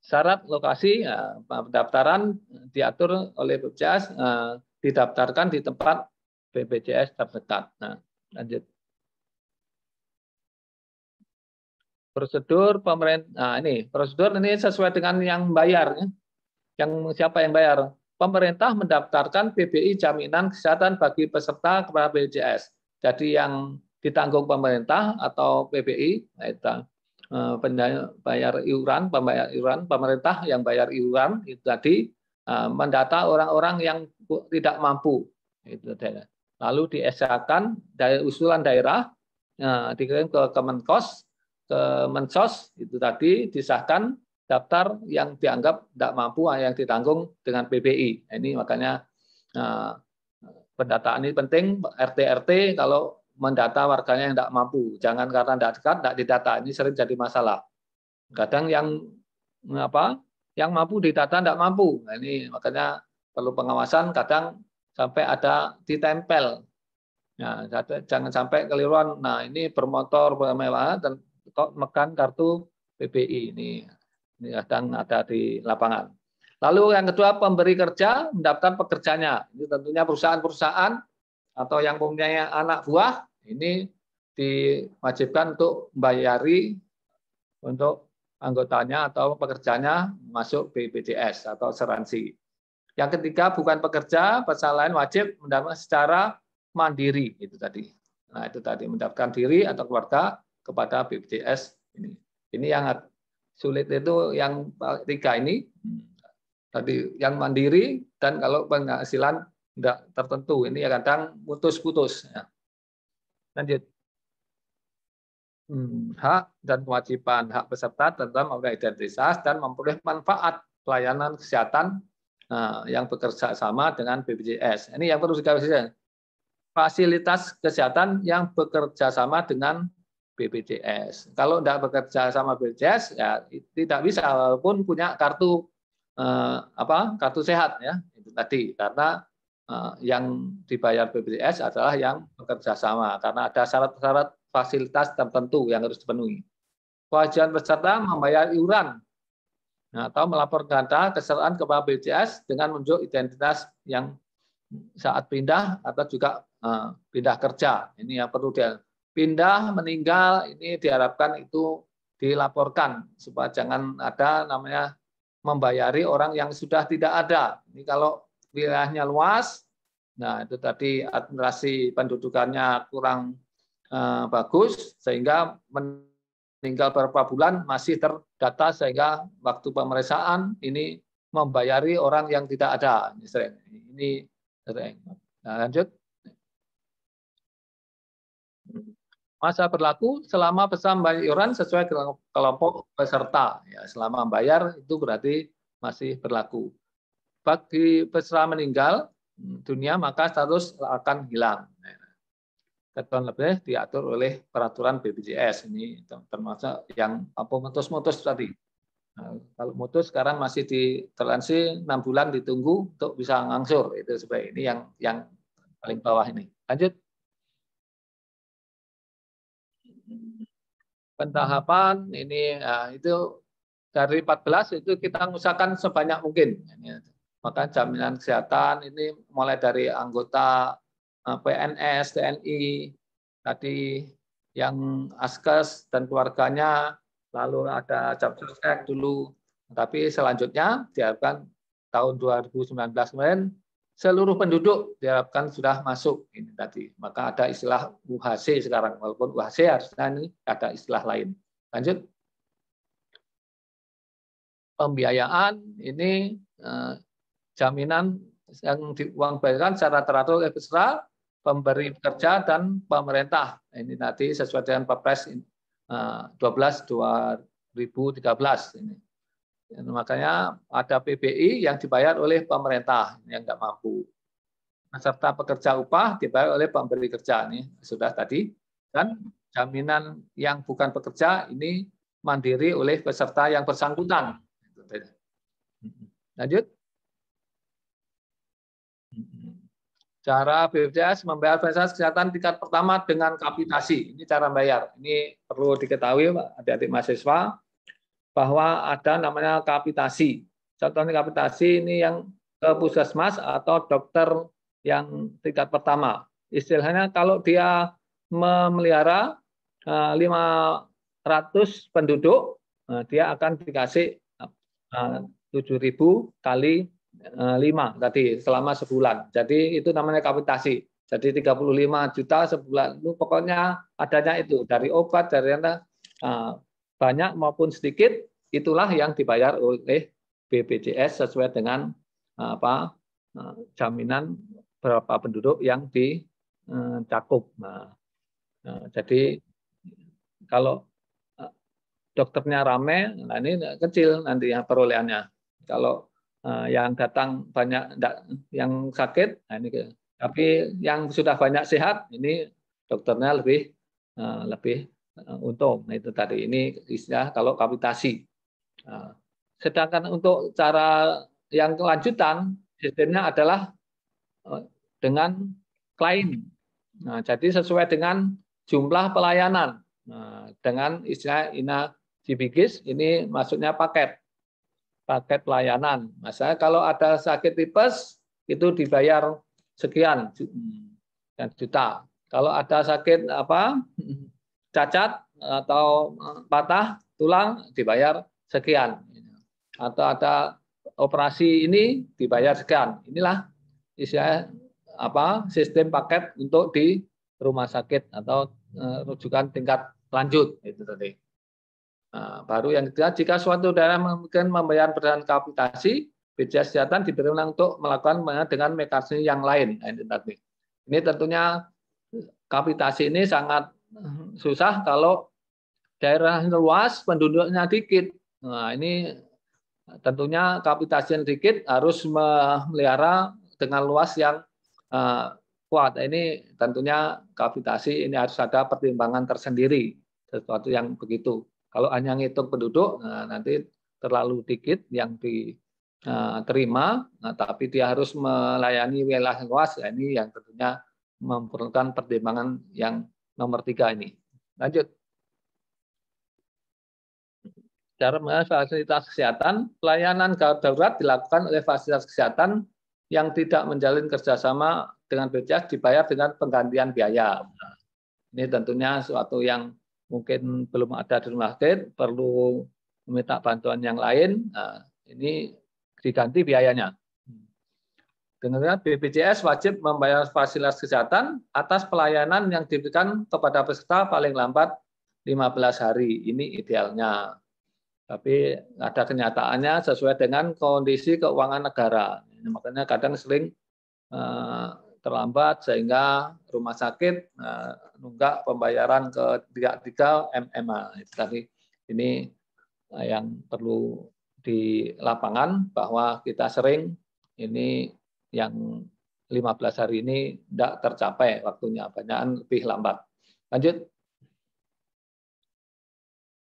syarat lokasi pendaftaran diatur oleh BPJS, didaftarkan di tempat BPJS terdekat. Nah, lanjut. Prosedur pemerintah. Nah, ini prosedur ini sesuai dengan yang bayar. Yang siapa yang bayar? Pemerintah mendaftarkan PBI jaminan kesehatan bagi peserta kepada BPJS. Jadi yang ditanggung pemerintah atau PBI, itu pembayar iuran, pemerintah yang bayar iuran itu tadi mendata orang-orang yang tidak mampu. Itu lalu diesakan dari usulan daerah, dikirim ke Kemenkos, ke Mensos, itu tadi disahkan daftar yang dianggap tidak mampu yang ditanggung dengan PBI. Ini makanya pendataan ini penting. RT kalau mendata warganya yang tidak mampu, jangan karena tidak dekat tidak didata. Ini sering jadi masalah. Kadang yang mampu didata tidak mampu. Nah, ini makanya perlu pengawasan. Kadang sampai ada ditempel. Nah, jangan sampai keliruan. Nah, ini bermotor bermewah dan kok megang kartu PBI ini kadang ada di lapangan. Lalu yang kedua, pemberi kerja mendaftar pekerjanya. Ini tentunya perusahaan-perusahaan atau yang mempunyai anak buah ini diwajibkan untuk membayari untuk anggotanya atau pekerjanya masuk BPJS atau asuransi. Yang ketiga, bukan pekerja, peserta lain wajib mendaftar secara mandiri. Itu tadi. Nah, itu tadi mendaftarkan diri atau keluarga kepada BPJS ini. Ini yang sulit itu yang tiga ini. Tadi yang mandiri dan kalau penghasilan tidak tertentu. Ini kadang putus-putus. Ya. Lanjut. Hak dan kewajiban hak peserta tentang identitas dan memperoleh manfaat pelayanan kesehatan yang bekerja sama dengan BPJS. Ini yang perlu digarisbawahi. Fasilitas kesehatan yang bekerja sama dengan BPJS. Kalau tidak bekerja sama BPJS ya tidak bisa walaupun punya kartu kartu sehat ya itu tadi karena yang dibayar BPJS adalah yang bekerja sama karena ada syarat-syarat fasilitas tertentu yang harus dipenuhi. Kewajiban peserta membayar iuran atau melaporkan data kesertaan kepada BPJS dengan menunjuk identitas yang saat pindah atau juga pindah kerja. Ini yang perlu dia pindah, meninggal, ini diharapkan itu dilaporkan supaya jangan ada namanya membayari orang yang sudah tidak ada. Ini kalau wilayahnya luas, nah itu tadi administrasi pendudukannya kurang bagus sehingga meninggal beberapa bulan masih terdata sehingga waktu pemeriksaan ini membayari orang yang tidak ada. Ini sering. Nah, lanjut. Masa berlaku selama pesan bayar iuran sesuai kelompok peserta. Ya, selama bayar itu berarti masih berlaku. Bagi peserta meninggal dunia maka status akan hilang. Ketentuan lebih diatur oleh peraturan BPJS ini termasuk yang mutus tadi. Nah, kalau mutus sekarang masih ditoleransi 6 bulan ditunggu untuk bisa ngangsur itu sebagai ini yang paling bawah ini. Lanjut. Pentahapan ini itu dari 14 itu kita usahakan sebanyak mungkin. Maka jaminan kesehatan ini mulai dari anggota PNS, TNI, tadi yang Askes dan keluarganya, lalu ada Capsek dulu. Tapi selanjutnya diharapkan tahun 2019 kemarin seluruh penduduk diharapkan sudah masuk ini tadi. Maka ada istilah UHC sekarang, walaupun UHC harusnya ini ada istilah lain. Lanjut. Pembiayaan ini jaminan yang uang bayarkan secara teratur oleh peserta, pemberi kerja dan pemerintah. Ini nanti sesuai dengan Perpres 12/2013 ini. Makanya ada PBI yang dibayar oleh pemerintah yang nggak mampu. Serta pekerja upah dibayar oleh pemberi kerja ini sudah tadi. Dan jaminan yang bukan pekerja ini mandiri oleh peserta yang bersangkutan. Lanjut. Cara BPJS membayar fasilitas kesehatan tingkat pertama dengan kapitasi. Ini cara bayar. Ini perlu diketahui adik-adik mahasiswa bahwa ada namanya kapitasi. Contohnya kapitasi ini yang ke puskesmas atau dokter yang tingkat pertama. Istilahnya kalau dia memelihara 500 penduduk, dia akan dikasih 7.000 kali 5 tadi selama sebulan. Jadi itu namanya kapitasi. Jadi 35 juta sebulan. Itu pokoknya adanya itu dari obat, dari banyak maupun sedikit, itulah yang dibayar oleh BPJS sesuai dengan jaminan berapa penduduk yang dicakup. Jadi kalau dokternya ramai, nah ini kecil nanti yang perolehannya. Kalau yang datang banyak yang sakit, nah ini. Tapi yang sudah banyak sehat, ini dokternya lebih untung. Nah, itu tadi. Ini istilah kalau kapitasi. Sedangkan untuk cara yang kelanjutan, sistemnya adalah dengan klaim. Nah, jadi sesuai dengan jumlah pelayanan. Nah, dengan istilah INA-CBGIS, ini maksudnya paket pelayanan. Misalnya kalau ada sakit tipes, itu dibayar sekian juta. Kalau ada sakit cacat atau patah tulang, dibayar sekian. Atau ada operasi ini dibayar sekian. Inilah istilah sistem paket untuk di rumah sakit atau rujukan tingkat lanjut itu tadi. Nah, baru yang ketiga, jika suatu daerah mungkin membayar berdasarkan kapitasi, BPJS Kesehatan diberi wewenang untuk melakukan dengan mekanisme yang lain. Nah, ini tadi. Ini tentunya kapitasi ini sangat susah kalau daerah luas, penduduknya dikit. Nah, ini tentunya kapitasi yang dikit harus memelihara dengan luas yang kuat. Ini tentunya kapitasi ini harus ada pertimbangan tersendiri, sesuatu yang begitu. Kalau hanya ngitung penduduk, nanti terlalu dikit yang diterima, tapi dia harus melayani wilayah luas. Ini yang tentunya memerlukan pertimbangan yang nomor 3 ini. Lanjut. Cara mengenai fasilitas kesehatan, pelayanan darurat dilakukan oleh fasilitas kesehatan yang tidak menjalin kerjasama dengan BPJS dibayar dengan penggantian biaya. Nah, ini tentunya suatu yang mungkin belum ada di rumah sakit, perlu meminta bantuan yang lain. Nah, ini diganti biayanya. Dengan BPJS wajib membayar fasilitas kesehatan atas pelayanan yang diberikan kepada peserta paling lambat 15 hari. Ini idealnya. Tapi ada kenyataannya sesuai dengan kondisi keuangan negara. Makanya kadang sering terlambat sehingga rumah sakit nunggak pembayaran ke 3 MMA. Tadi ini yang perlu di lapangan bahwa kita sering ini yang 15 hari ini tidak tercapai waktunya, banyak lebih lambat. Lanjut.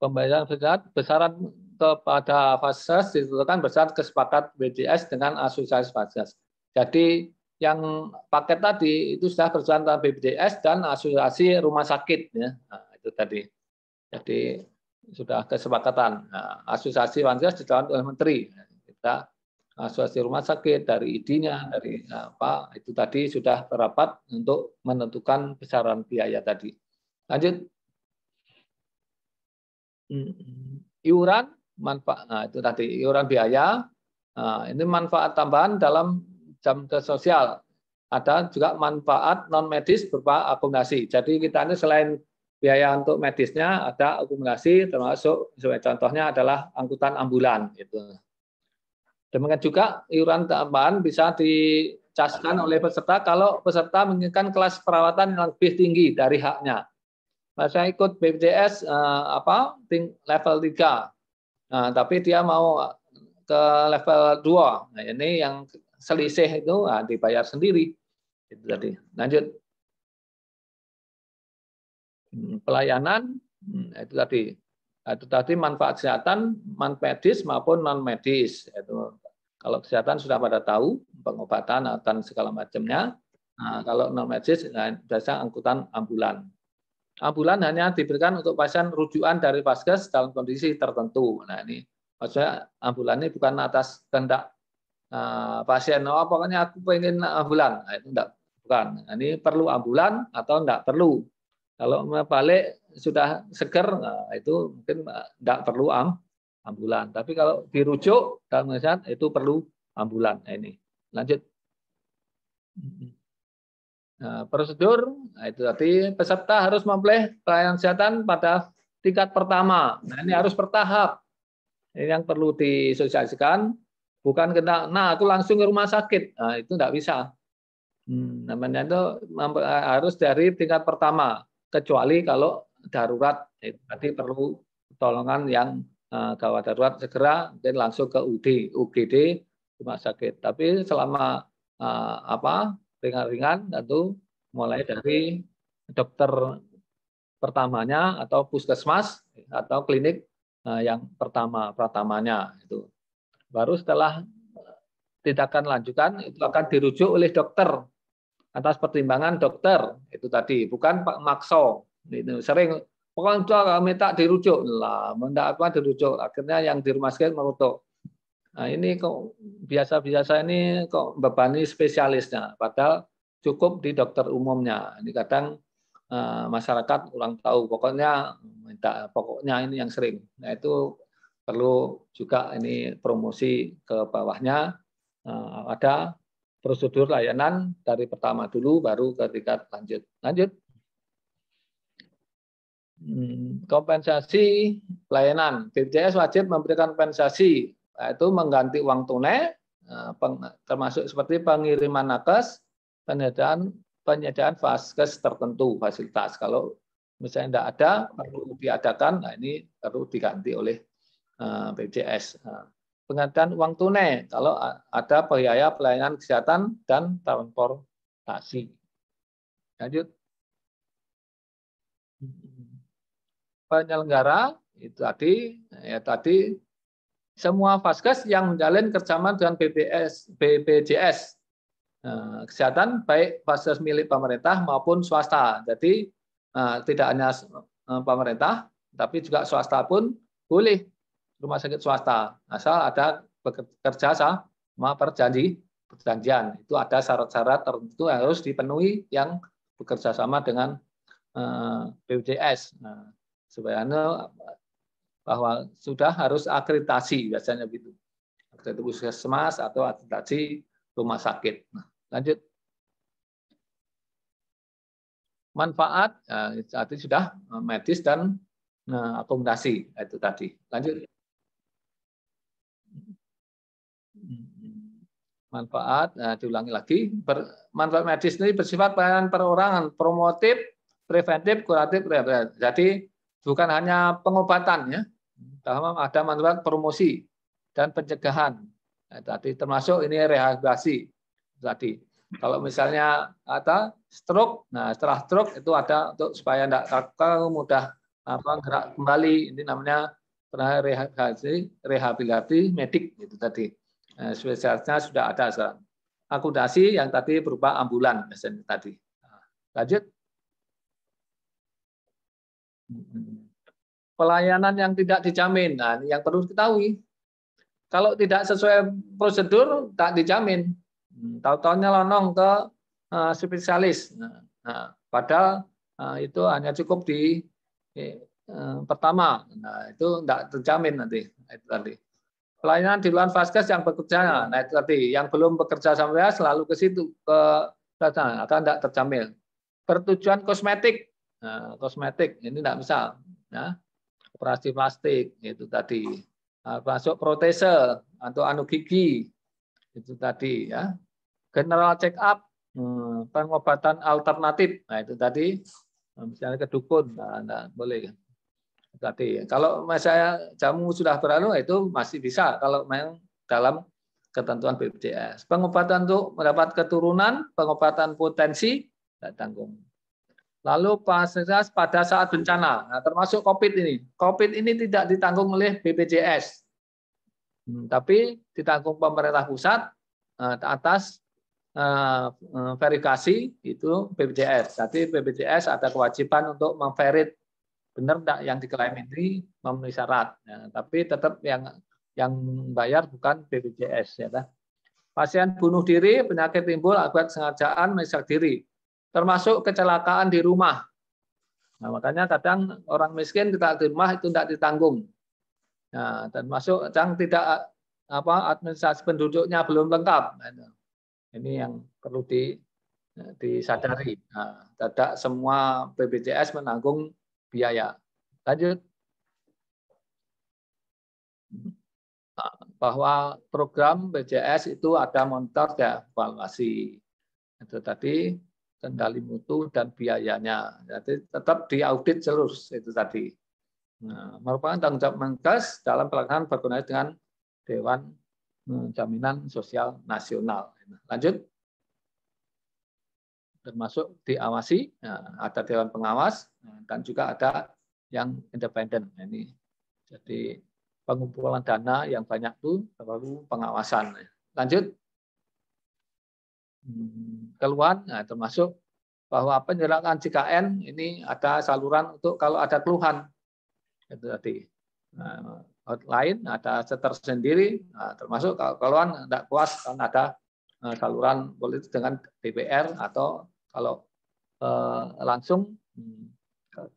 Pembayaran besaran kepada fasilitas ditentukan berdasarkan kesepakatan BPJS dengan asosiasi fasilitas. Jadi yang paket tadi itu sudah berjalan antara BPJS dan asosiasi rumah sakit, ya. Nah, itu tadi. Jadi sudah kesepakatan. Nah, asosiasi fasilitas dijalankan oleh menteri. Kita asosiasi rumah sakit dari ID-nya, dari itu tadi sudah berapat untuk menentukan besaran biaya tadi. Lanjut. Iuran manfaat, nah itu tadi iuran biaya. Nah, ini manfaat tambahan dalam jam sosial. Ada juga manfaat non medis berupa akomodasi. Jadi kita ini selain biaya untuk medisnya ada akomodasi, termasuk contohnya adalah angkutan ambulan. Gitu. Demikian juga iuran tambahan bisa dicaskan oleh peserta kalau peserta menginginkan kelas perawatan yang lebih tinggi dari haknya. Saya ikut BPJS level 3. Nah, tapi dia mau ke level 2. Nah, ini yang selisih itu dibayar sendiri. Itu tadi. Lanjut. Pelayanan itu tadi. Itu tadi manfaat kesehatan, manfaat medis maupun non medis. Itu kalau kesehatan sudah pada tahu, pengobatan dan segala macamnya. Nah, kalau non medis biasa angkutan ambulan. Ambulan hanya diberikan untuk pasien rujukan dari Vaskes dalam kondisi tertentu. Nah, ini maksudnya ambulan ini bukan atas kehendak pasien. Oh, pokoknya aku pengen ambulan. Nah, itu enggak, bukan. Nah, ini perlu ambulan atau enggak perlu. Kalau balik sudah seger, nah, itu mungkin enggak perlu ambulan. Tapi kalau dirujuk dalam kesehatan itu perlu ambulan. Nah, ini lanjut. Nah, prosedur, nah itu tadi peserta harus memperoleh pelayanan kesehatan pada tingkat pertama. Nah, ini harus bertahap. Ini yang perlu disosialisasikan, bukan kena, nah aku langsung ke rumah sakit. Nah, itu tidak bisa. Namanya itu harus dari tingkat pertama, kecuali kalau darurat. Itu tadi perlu pertolongan yang gawat darurat segera, dan langsung ke UGD, rumah sakit. Tapi selama ringan-ringan tentu mulai dari dokter pertamanya atau puskesmas atau klinik yang pertamanya itu. Baru setelah tindakan lanjutan itu akan dirujuk oleh dokter atas pertimbangan dokter itu tadi, bukan Pak Makso. Itu sering pokoknya minta dirujuk lah, mendak apa dirujuk. Akhirnya yang di rumah sakit merujuk. Nah, ini kok biasa-biasa ini kok bebani spesialisnya, padahal cukup di dokter umumnya. Ini kadang masyarakat kurang tahu, pokoknya ini yang sering. Nah, itu perlu juga ini promosi ke bawahnya, ada prosedur layanan dari pertama dulu baru ke tingkat lanjut. Kompensasi pelayanan. BPJS wajib memberikan kompensasi, yaitu mengganti uang tunai, termasuk seperti pengiriman nakes, penyediaan vaskes tertentu, fasilitas. Kalau misalnya tidak ada, perlu diadakan, nah ini perlu diganti oleh BPJS. Penggantian uang tunai, kalau ada biaya pelayanan kesehatan dan transportasi. Lanjut. Penyelenggara itu tadi semua vaskes yang menjalin kerjasama dengan BPJS kesehatan, baik vaskes milik pemerintah maupun swasta. Jadi tidak hanya pemerintah, tapi juga swasta pun boleh, rumah sakit swasta, asal ada bekerja sama perjanjian. Itu ada syarat-syarat tertentu yang harus dipenuhi yang bekerja sama dengan BPJS. Sebenarnya bahwa sudah harus akreditasi biasanya begitu, akreditasi puskesmas atau akreditasi rumah sakit. Lanjut. Manfaat tadi sudah medis dan akomodasi itu tadi. Lanjut. Manfaat diulangi lagi. Manfaat medis ini bersifat pelayanan perorangan, promotif, preventif, kuratif, rehabilitatif. Jadi bukan hanya pengobatan ya, ada manfaat promosi dan pencegahan. Nah, tadi termasuk ini rehabilitasi tadi. Kalau misalnya ada stroke, nah setelah stroke itu ada untuk supaya tidak kaku, mudah gerak kembali. Ini namanya rehabilitasi medik itu tadi. Nah, spesialisnya sudah ada sekarang. Akomodasi yang tadi berupa ambulan misalnya tadi. Lanjut. Pelayanan yang tidak dijamin. Nah, ini yang perlu diketahui. Kalau tidak sesuai prosedur, tak dijamin. Tahu-tahunya lonong ke spesialis. Nah, padahal itu hanya cukup di pertama. Nah, itu tidak terjamin nanti. Itu tadi. Pelayanan di luar vaskes yang bekerja. Nah, itu tadi. Yang belum bekerja sampai selalu ke situ. Akan tidak terjamin. Bertujuan kosmetik. Nah, kosmetik ini tidak bisa. Ya. Operasi plastik itu tadi, masuk protese atau anu gigi itu tadi ya, general check up, pengobatan alternatif, nah itu tadi misalnya ke dukun, nah boleh tadi. Kalau misalnya jamu sudah berlalu itu masih bisa kalau memang dalam ketentuan BPJS. Pengobatan untuk mendapat keturunan, pengobatan potensi tidak tanggung. Lalu fasilitas pada saat bencana, nah, termasuk COVID ini. COVID ini tidak ditanggung oleh BPJS, tapi ditanggung pemerintah pusat atas verifikasi itu BPJS. Jadi BPJS ada kewajiban untuk memverit benar enggak yang diklaim ini memenuhi syarat. Ya, tapi tetap yang bayar bukan BPJS, ya. Pasien bunuh diri, penyakit timbul akibat sengajaan merusak diri, termasuk kecelakaan di rumah. Nah, makanya kadang orang miskin kita di rumah itu tidak ditanggung. Nah, dan masuk yang tidak administrasi penduduknya belum lengkap. Ini yang perlu disadari. Nah, tidak semua BPJS menanggung biaya. Lanjut. Bahwa program BPJS itu ada monitor dan evaluasi. Itu tadi kendali mutu dan biayanya. Jadi tetap diaudit terus itu tadi. Nah, merupakan tanggung jawab Menkes dalam pelaksanaan berkoordinasi dengan Dewan Jaminan Sosial Nasional. Lanjut. Termasuk diawasi, ada Dewan Pengawas dan juga ada yang independen. Ini jadi pengumpulan dana yang banyak itu perlu pengawasan. Lanjut. Keluhan, termasuk bahwa penyelenggaraan JKN ini ada saluran untuk kalau ada keluhan. Itu tadi. Hotline ada tersendiri, termasuk kalau keluhan tidak puas kan ada saluran politik dengan DPR atau kalau langsung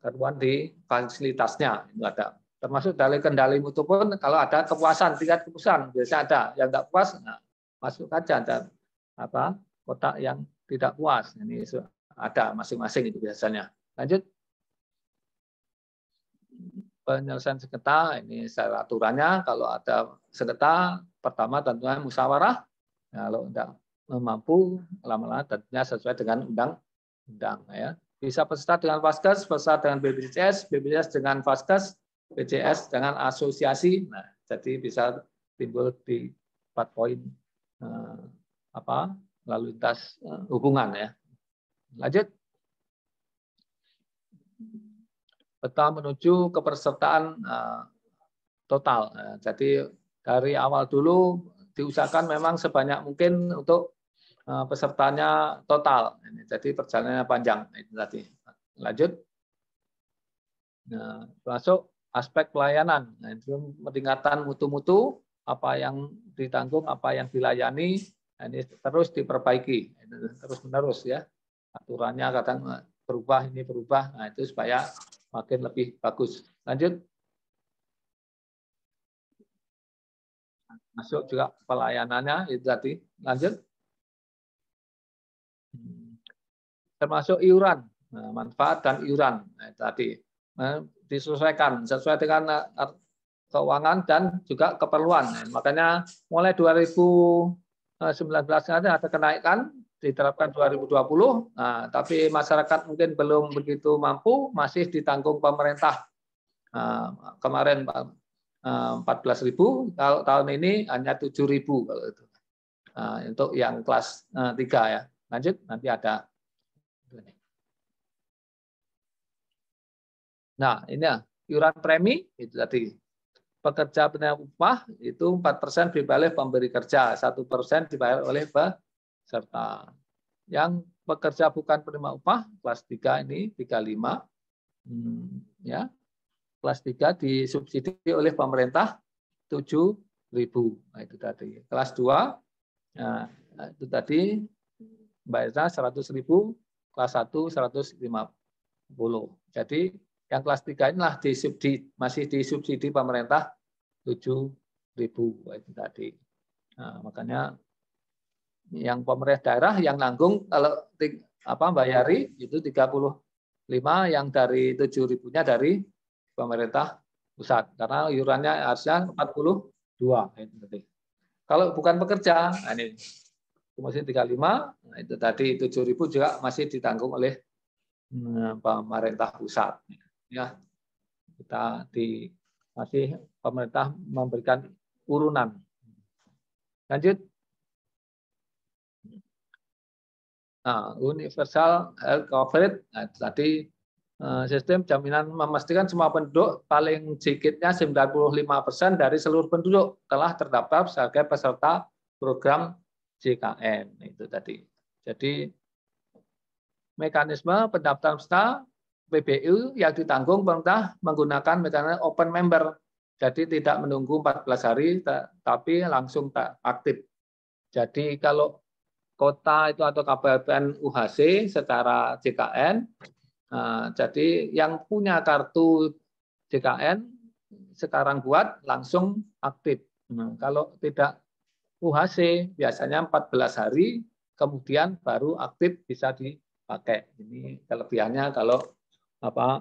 keluhan di fasilitasnya itu ada. Termasuk dari kendali mutu pun kalau ada kepuasan, tingkat kepuasan biasa ada. Yang tidak puas, masuk aja ada kotak yang tidak puas. Ini ada masing-masing itu biasanya. Lanjut. Penyelesaian sengketa ini secara aturannya kalau ada sengketa pertama tentunya musyawarah. Kalau tidak mampu lama-lama tentunya sesuai dengan undang-undang, ya. Bisa peserta dengan Vaskes, peserta dengan BPJS, BPJS dengan Vaskes, BPJS dengan asosiasi. Nah, jadi bisa timbul di 4 poin lalu lintas hubungan, ya. Lanjut. Peta menuju kepesertaan total. Jadi dari awal dulu diusahakan memang sebanyak mungkin untuk pesertanya total. Jadi perjalanannya panjang. Itu tadi. Lanjut. Nah, masuk aspek pelayanan. Nah, itu peningkatan mutu-mutu, apa yang ditanggung, apa yang dilayani, ini terus diperbaiki, terus menerus, ya. Aturannya kadang berubah, ini berubah. Nah, itu supaya makin lebih bagus. Lanjut. Masuk juga pelayanannya itu tadi. Lanjut. Termasuk iuran, manfaat dan iuran. Nah, tadi disesuaikan sesuai dengan keuangan dan juga keperluan. Nah, makanya mulai 2019 ada kenaikan, diterapkan 2020, nah, tapi masyarakat mungkin belum begitu mampu, masih ditanggung pemerintah. Kemarin 14.000, kalau tahun ini hanya 7.000 kalau itu. Untuk yang kelas 3, ya. Lanjut, nanti ada. Nah, ini ya, iuran premi itu tadi. Pekerja penerima upah itu 4% dibayar oleh pemberi kerja, 1% dibayar oleh peserta. Yang pekerja bukan penerima upah kelas 3 ini 35, ya. Kelas 3 disubsidi oleh pemerintah 7.000. Nah, itu tadi. Kelas 2, nah, itu tadi bayarnya 100.000, kelas 1 150. Jadi yang kelas 3 inilah masih disubsidi pemerintah 7.000. Itu tadi. Nah, makanya yang pemerintah daerah yang nanggung kalau bayari itu 35, yang dari 7.000-nya dari pemerintah pusat karena iurannya harusnya 42. Itu tadi. Kalau bukan pekerja, nah ini masih 35, nah itu tadi 7.000 juga masih ditanggung oleh pemerintah pusat. Ya, kita masih pemerintah memberikan urunan. Lanjut. Nah, universal health coverage. Nah, tadi sistem jaminan memastikan semua penduduk paling sedikitnya 95% dari seluruh penduduk telah terdaftar sebagai peserta program JKN. Itu tadi. Jadi mekanisme pendaftaran peserta PBU yang ditanggung pemerintah menggunakan mekanisme open member. Jadi tidak menunggu 14 hari, tapi langsung aktif. Jadi kalau kota itu atau kabupaten UHC secara JKN, jadi yang punya kartu JKN sekarang buat langsung aktif. Kalau tidak UHC biasanya 14 hari, kemudian baru aktif bisa dipakai. Ini kelebihannya kalau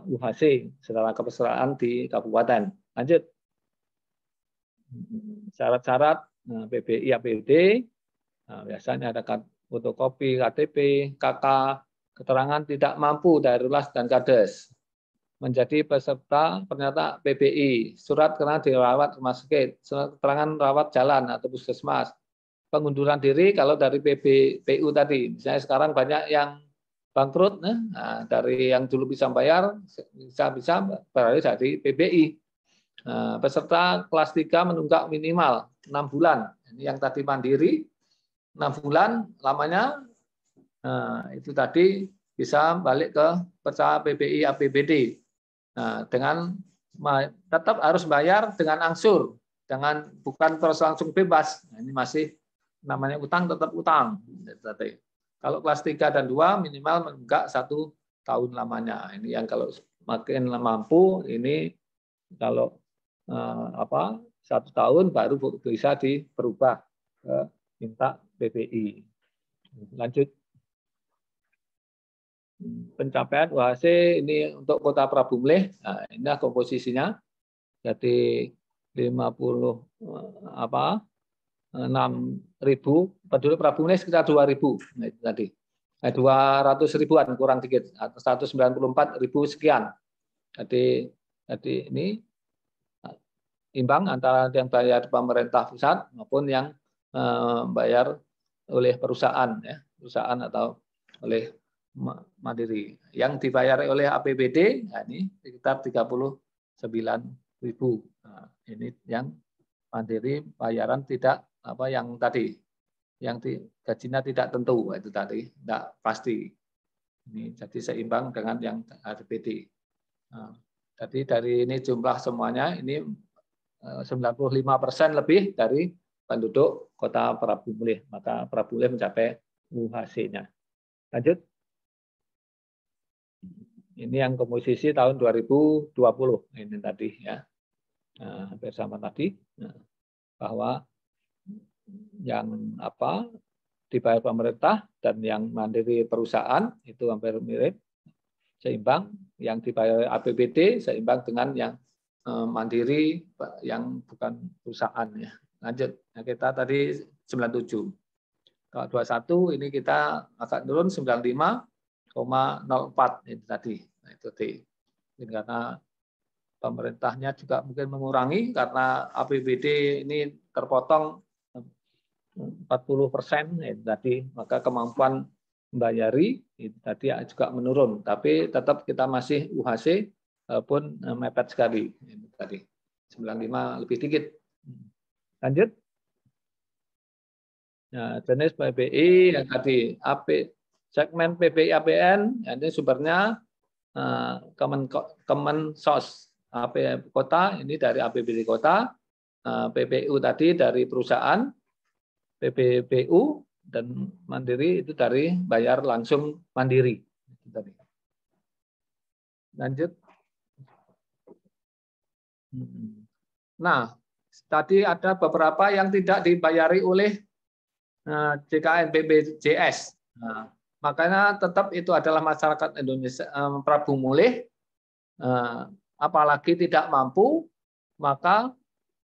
UHC secara kepesertaan di kabupaten. Lanjut. Syarat-syarat PBI APBD, biasanya ada fotokopi KTP, KK, keterangan tidak mampu dari Rulas dan Kades. Menjadi peserta ternyata PBI, surat keterangan dirawat rumah sakit, surat keterangan rawat jalan atau puskesmas, pengunduran diri kalau dari PBPU tadi. Misalnya sekarang banyak yang bangkrut, dari yang dulu bisa bayar, bisa beralih dari PBI. Peserta kelas 3 menunggak minimal 6 bulan. Ini yang tadi mandiri, 6 bulan lamanya, itu tadi bisa balik ke peserta PBI APBD. Dengan tetap harus bayar dengan angsur, bukan terus langsung bebas. Ini masih namanya utang, tetap utang. Kalau kelas 3 dan 2 minimal menunggak 1 tahun lamanya. Ini yang kalau makin mampu, ini kalau 1 tahun baru bisa diperubah ke minta PBI. Lanjut. Pencapaian UHC ini untuk Kota Prabu Mulih. Nah, inilah komposisinya. Jadi 6.000 penduduk Prabu Mulih sekitar 2.000. Nah, itu tadi. 200 ribuan kurang dikit atau 194.000 sekian. Jadi ini imbang antara yang bayar pemerintah pusat maupun yang bayar oleh perusahaan, ya, perusahaan atau oleh mandiri. Yang dibayar oleh APBD, nah ini sekitar 39.000. Nah, ini yang mandiri bayaran tidak yang tadi, yang gajinya tidak tentu, itu tadi tidak pasti. Ini jadi seimbang dengan yang APBD. Nah, jadi dari ini jumlah semuanya ini 95% lebih dari penduduk Kota Prabu Mulih, maka Prabu Mulih mencapai UHC-nya. Lanjut. Ini yang komposisi tahun 2020 ini tadi, ya. Hampir sama tadi, bahwa yang dibayar pemerintah dan yang mandiri perusahaan itu hampir mirip, seimbang. Yang dibayar APBD seimbang dengan yang mandiri yang bukan perusahaan, ya. Lanjut. Nah, kita tadi 97. Kalau 21 ini kita agak turun 95,04 itu tadi. Nah, itu karena pemerintahnya juga mungkin mengurangi karena APBD ini terpotong 40% itu tadi, maka kemampuan membayari itu tadi juga menurun, tapi tetap kita masih UHC pun mepet sekali itu tadi. 95 lebih dikit. Lanjut. Nah, jenis PBI yang tadi segmen PBI APN, ini sumbernya Kemensos Kota, ini dari APBD Kota, PPU tadi dari perusahaan, PBBU dan mandiri itu dari bayar langsung mandiri. Lanjut. Nah, tadi ada beberapa yang tidak dibayari oleh JKN BPJS. Nah, makanya tetap itu adalah masyarakat Indonesia Prabu Mulih, apalagi tidak mampu, maka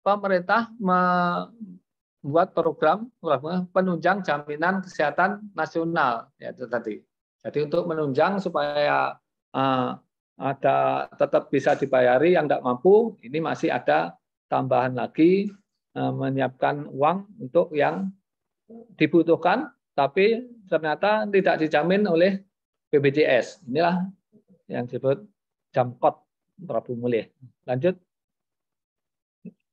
pemerintah membuat program penunjang jaminan kesehatan nasional, ya itu tadi. Jadi untuk menunjang supaya ada tetap bisa dibayari yang tidak mampu, ini masih ada tambahan lagi menyiapkan uang untuk yang dibutuhkan, tapi ternyata tidak dijamin oleh BPJS. Inilah yang disebut Jamkot Prabu Mulih. Lanjut.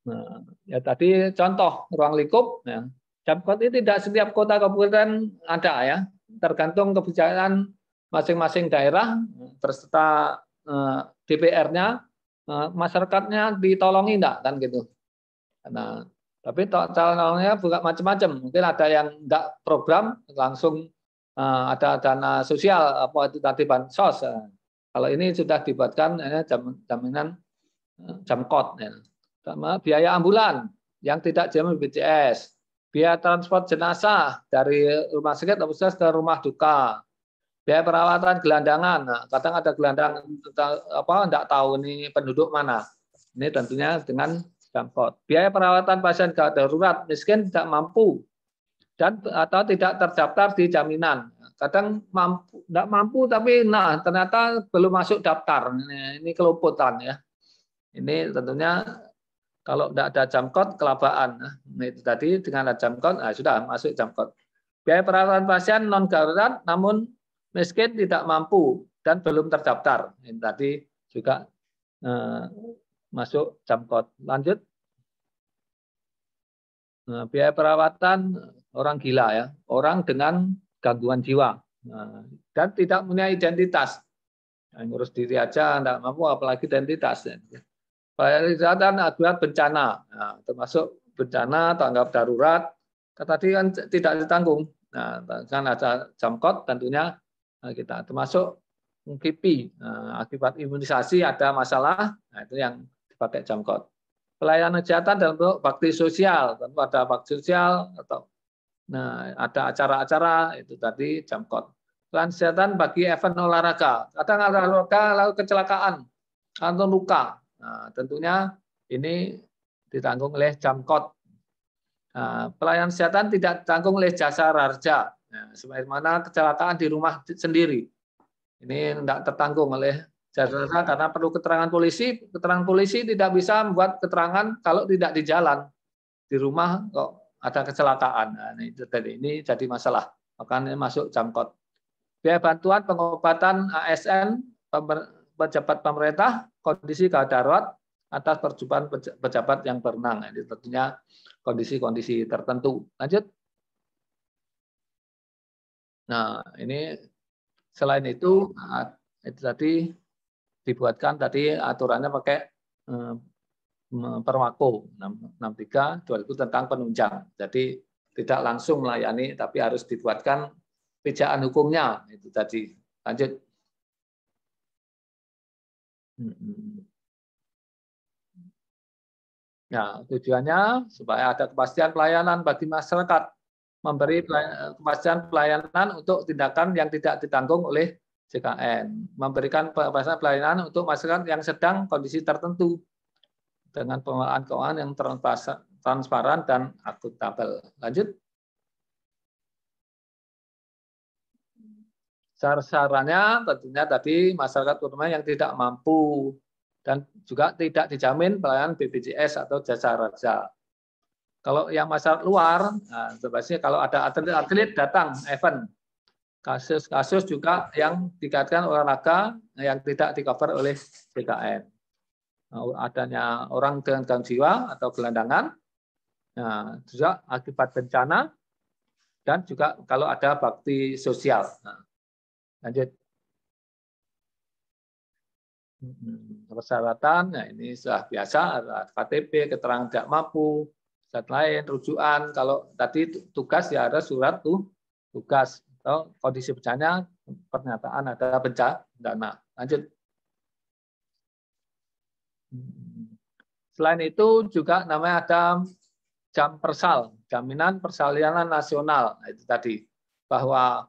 Nah, ya tadi contoh ruang lingkup. Ya. Jamkot ini tidak setiap kota kabupaten ada, ya. tergantung kebijakan masing-masing daerah berserta DPR-nya, masyarakatnya ditolongi enggak kan gitu. Nah, tapi tolongnya bukan macam-macam. Mungkin ada yang enggak program langsung ada dana sosial apa itu tadi bansos. Kalau ini sudah dibuatkan jaminan Jamkot, ya. Sama biaya ambulan yang tidak jamin BPJS, biaya transport jenazah dari rumah sakit atau puskesmas ke rumah duka, biaya perawatan gelandangan. Nah, kadang ada gelandang apa enggak tahu ini penduduk mana. Ini tentunya dengan Jamkot. Biaya perawatan pasien gawat darurat miskin tidak mampu dan atau tidak terdaftar di jaminan. Kadang mampu, enggak mampu tapi ternyata belum masuk daftar. Ini keluputan ya. Ini tentunya kalau tidak ada Jamkot kelabaan. Nah, itu tadi dengan ada Jamkot, sudah masuk Jamkot. Biaya perawatan pasien non darurat namun miskin tidak mampu dan belum terdaftar. Ini tadi juga masuk Jamkot. Lanjut. Nah, biaya perawatan orang gila ya, orang dengan gangguan jiwa dan tidak punya identitas. Ngurus diri aja tidak mampu, apalagi identitas. Perawatan akibat bencana, termasuk bencana tanggap darurat, tadi kan tidak ditanggung. Nah, kan ada Jamkot tentunya kita termasuk KIPI, akibat imunisasi ada masalah, itu yang dipakai Jamkot. Pelayanan kesehatan dalam bentuk bakti sosial, tentu ada bakti sosial atau ada acara-acara itu tadi Jamkot. Pelayanan kesehatan bagi event olahraga, kadang ada olahraga lalu kecelakaan atau luka. Nah, tentunya ini ditanggung oleh Jamkot. Pelayanan kesehatan tidak ditanggung oleh jasa raja. Sebagaimana kecelakaan di rumah sendiri. Ini tidak tertanggung oleh jasa raja karena perlu keterangan polisi. Keterangan polisi tidak bisa membuat keterangan kalau tidak di jalan. Di rumah kok ada kecelakaan. Nah, ini jadi masalah. Makanya masuk Jamkot. Biaya bantuan pengobatan ASN pejabat pemerintah kondisi gawat darurat atas perjumpaan pejabat yang berwenang. Ini tentunya kondisi-kondisi tertentu. Lanjut. Nah, ini selain itu tadi dibuatkan tadi aturannya pakai Perwako 63/2000 tentang penunjang. Jadi tidak langsung melayani, tapi harus dibuatkan pijakan hukumnya. Itu tadi. Lanjut. Nah, tujuannya supaya ada kepastian pelayanan bagi masyarakat, memberi kepastian pelayanan untuk tindakan yang tidak ditanggung oleh JKN, memberikan kepastian pelayanan untuk masyarakat yang sedang kondisi tertentu dengan pengelolaan keuangan yang transparan dan akuntabel. Lanjut. Sarannya tentunya tadi masyarakat terutama yang tidak mampu dan juga tidak dijamin pelayanan BPJS atau jasa raja. Kalau yang masyarakat luar, sebenarnya kalau ada atlet-atlet datang event, kasus-kasus juga yang dikaitkan olahraga yang tidak di-cover oleh JKN. Adanya orang dengan gangguan jiwa atau gelandangan, juga akibat bencana, dan juga kalau ada bakti sosial. Lanjut. Persyaratan, nah ini sudah biasa, ada KTP, keterangan tidak mampu, zat lain, rujukan. Kalau tadi tugas ya ada surat tugas atau kondisi bencana, pernyataan ada bencana. Lanjut. Selain itu juga namanya ada jam persal, jaminan persalinan nasional. Nah, itu tadi bahwa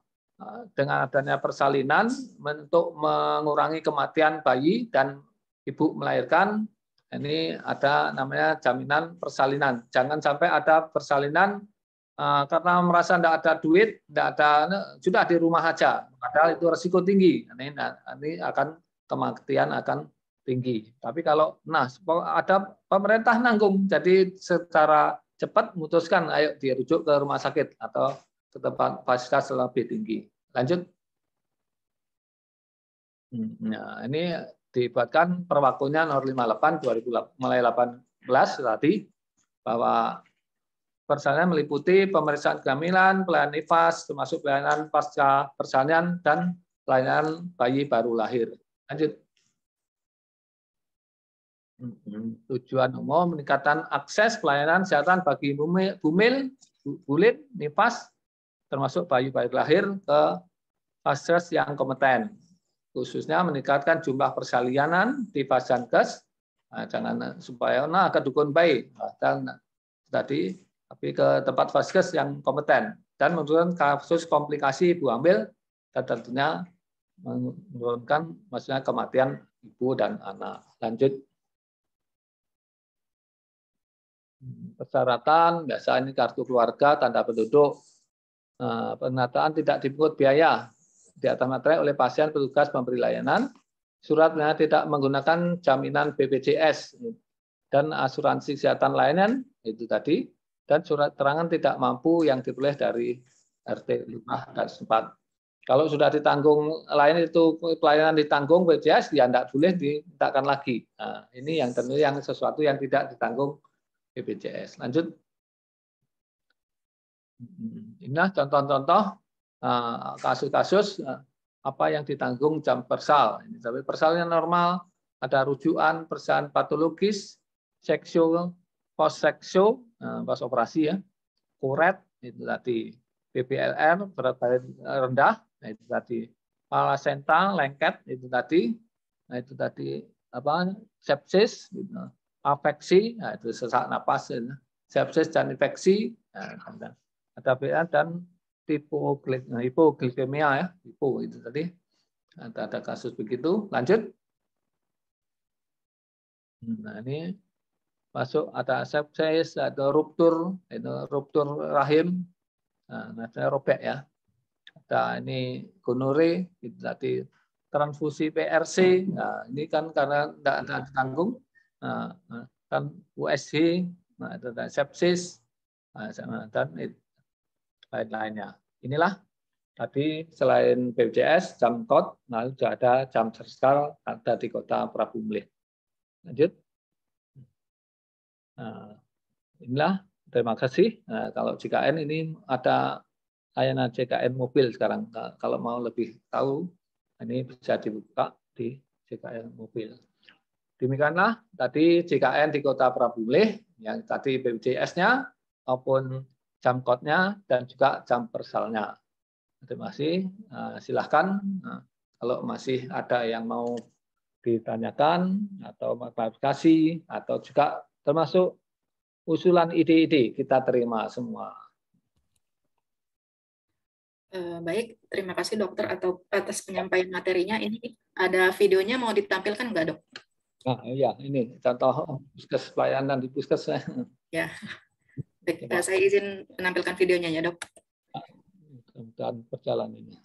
dengan adanya persalinan untuk mengurangi kematian bayi dan ibu melahirkan, ini ada namanya jaminan persalinan. Jangan sampai ada persalinan karena merasa tidak ada duit, tidak ada, sudah di rumah aja. Padahal itu risiko tinggi. Ini akan kematian akan tinggi. Tapi kalau ada pemerintah nanggung, jadi secara cepat memutuskan ayo dirujuk ke rumah sakit atau ke tempat fasilitas lebih tinggi. Lanjut. Nah, ini dibuatkan Perwakonya nomor 58 2000 mulai 18 tadi bahwa persalinan meliputi pemeriksaan kehamilan, pelayanan nifas, termasuk pelayanan pasca persalinan dan pelayanan bayi baru lahir. Lanjut. Tujuan umum meningkatkan akses pelayanan kesehatan bagi bumil, bulit, nifas, termasuk bayi baru lahir ke vaskes yang kompeten. Khususnya meningkatkan jumlah persalinan di Vaskes, jangan supaya agak dukun baik dan tadi, tapi ke tempat vaskes yang kompeten dan menurunkan kasus komplikasi ibu hamil dan tentunya menurunkan maksudnya kematian ibu dan anak. Lanjut. Persyaratan biasa ini kartu keluarga, tanda penduduk, penataan tidak dipungut biaya di atas materai oleh pasien petugas pemberi layanan, suratnya tidak menggunakan jaminan BPJS dan asuransi kesehatan layanan itu tadi, dan surat keterangan tidak mampu yang diperoleh dari RT 5 dan 4. Kalau sudah ditanggung lain itu pelayanan ditanggung BPJS, ya tidak boleh dimintakan lagi. Nah, ini yang tentu yang sesuatu yang tidak ditanggung BPJS. Lanjut. Inilah contoh-contoh kasus-kasus apa yang ditanggung jam persal. Ini tapi persalnya normal, ada rujukan persalinan patologis, seksual, post seksual, pas operasi ya, kuret itu tadi, BPLR berat badan rendah, nah itu tadi, placenta lengket itu tadi, nah itu tadi apa sepsis, gitu. Afeksi, nah itu sesak napas, sepsis dan infeksi, nah, ada BA dan hipoglikemia ya, hipo itu tadi. Ada kasus begitu. Lanjut. Nah, ini masuk ada sepsis, ada ruptur, itu ruptur rahim. Nah, saya robek ya. Ada ini gonore, itu tadi transfusi PRC. Nah, ini kan karena tidak ada ditanggung. Nah, kan USG, nah, ada sepsis, dan lain-lainnya. Inilah tadi selain BPJS, jam kot, nah juga ada jam serskal ada di Kota Prabu Mulih. Lanjut. Nah, inilah, terima kasih. Nah, kalau JKN ini ada layanan JKN mobil sekarang. Nah, kalau mau lebih tahu, ini bisa dibuka di JKN mobil. Demikianlah tadi JKN di Kota Prabu Mulih, yang tadi BPJS-nya maupun jam kodnya dan juga jam persalnya. Terima kasih. Silahkan kalau masih ada yang mau ditanyakan atau klarifikasi atau juga termasuk usulan ide-ide kita terima semua. Baik, terima kasih dokter atas penyampaian materinya. Ini ada videonya mau ditampilkan nggak dok? Nah, iya ini contoh puskes pelayanan di puskes. Ya, baik, saya izin menampilkan videonya ya dok. Dan perjalanan ini.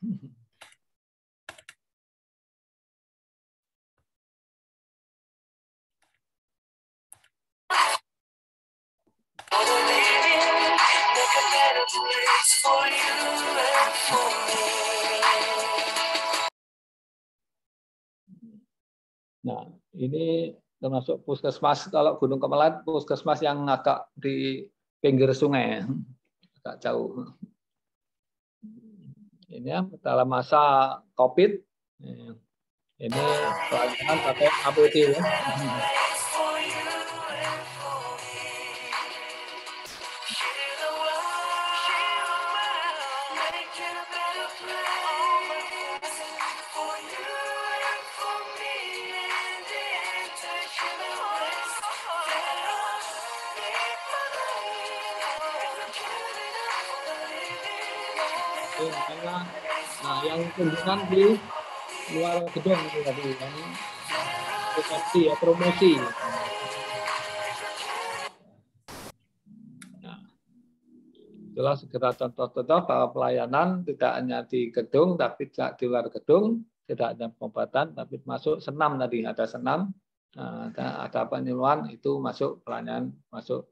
Nah, ini termasuk puskesmas kalau Gunung Kemelat, puskesmas yang agak di pinggir sungai, agak jauh. Ini ya, dalam masa COVID, ini pelayanan pakai APD ya. Nah, yang kunjungan di luar gedung itu tadi, ya, promosi. Nah, itulah segera contoh-contoh bahwa pelayanan tidak hanya di gedung, tapi juga di luar gedung, tidak hanya pengobatan, tapi masuk senam tadi, ada senam, ada penyuluhan, itu masuk pelayanan, masuk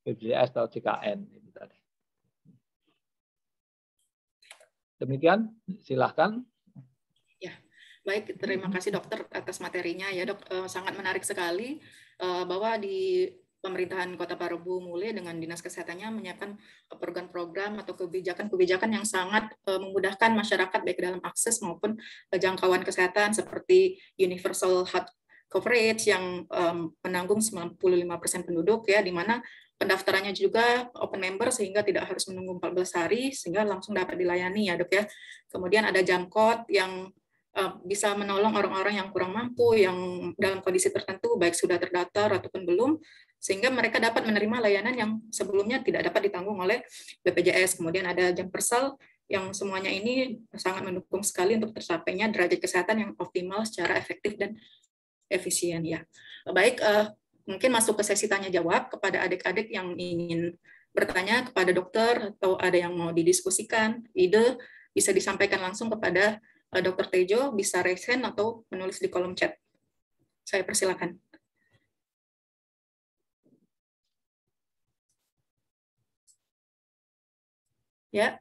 BPJS atau JKN itu tadi. Demikian, silahkan. Ya, baik. Terima kasih dokter atas materinya ya dok. Sangat menarik sekali bahwa di pemerintahan Kota Prabu Muli dengan Dinas Kesehatannya menyiapkan program-program atau kebijakan-kebijakan yang sangat memudahkan masyarakat baik dalam akses maupun jangkauan kesehatan seperti universal health coverage yang menanggung 95% penduduk ya, di mana pendaftarannya juga open member sehingga tidak harus menunggu 14 hari sehingga langsung dapat dilayani ya, Dok ya. Kemudian ada Jamkot yang bisa menolong orang-orang yang kurang mampu, yang dalam kondisi tertentu, baik sudah terdaftar ataupun belum, sehingga mereka dapat menerima layanan yang sebelumnya tidak dapat ditanggung oleh BPJS. Kemudian ada Jampersel, yang semuanya ini sangat mendukung sekali untuk tercapainya derajat kesehatan yang optimal secara efektif dan efisien. Ya, baik, mungkin masuk ke sesi tanya-jawab kepada adik-adik yang ingin bertanya kepada dokter, atau ada yang mau didiskusikan, ide bisa disampaikan langsung kepada Dr. Tejo, bisa raise hand atau menulis di kolom chat. Saya persilakan. Ya.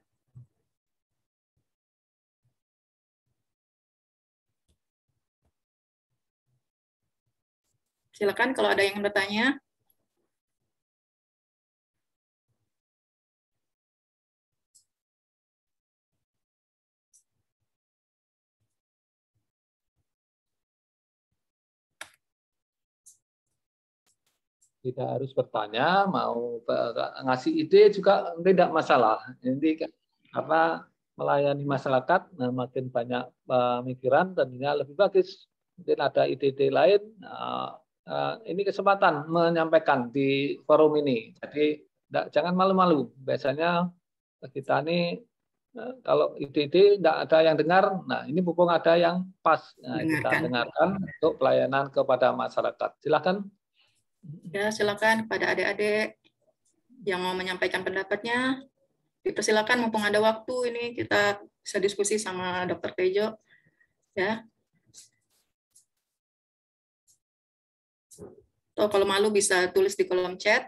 Silakan kalau ada yang bertanya. Tidak harus bertanya, mau ngasih ide juga tidak masalah. Ini karena melayani masyarakat, nah makin banyak pemikiran tentunya lebih bagus. Mungkin ada ide-ide lain. Ini kesempatan menyampaikan di forum ini. Jadi jangan malu-malu. Biasanya kita ini kalau ide-ide tidak ada yang dengar, nah ini mumpung ada yang pas. Nah, kita dengarkan untuk pelayanan kepada masyarakat. Silakan. Ya, silakan pada adik-adik yang mau menyampaikan pendapatnya, dipersilakan mumpung ada waktu ini kita bisa diskusi sama Dr. Tejo. Ya. Atau kalau malu bisa tulis di kolom chat.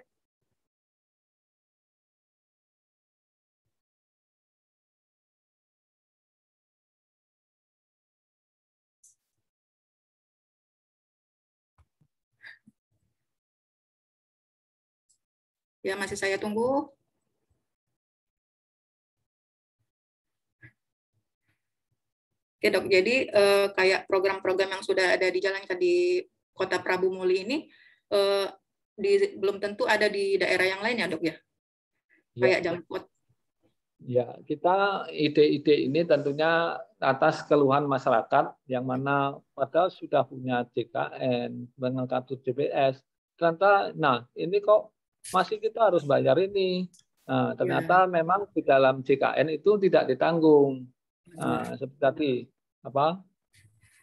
Ya, masih saya tunggu. Oke, Dok. Jadi kayak program-program yang sudah ada dijalankan di Kota Prabu Muli ini belum tentu ada di daerah yang lain ya, Dok ya? Kayak Jamkot. Ya, kita ide-ide ini tentunya atas keluhan masyarakat yang mana padahal sudah punya JKN, dengan kartu JPS. Ternyata, nah ini kok masih kita harus bayar ini. Nah, ternyata memang di dalam JKN itu tidak ditanggung. Nah, seperti tadi apa?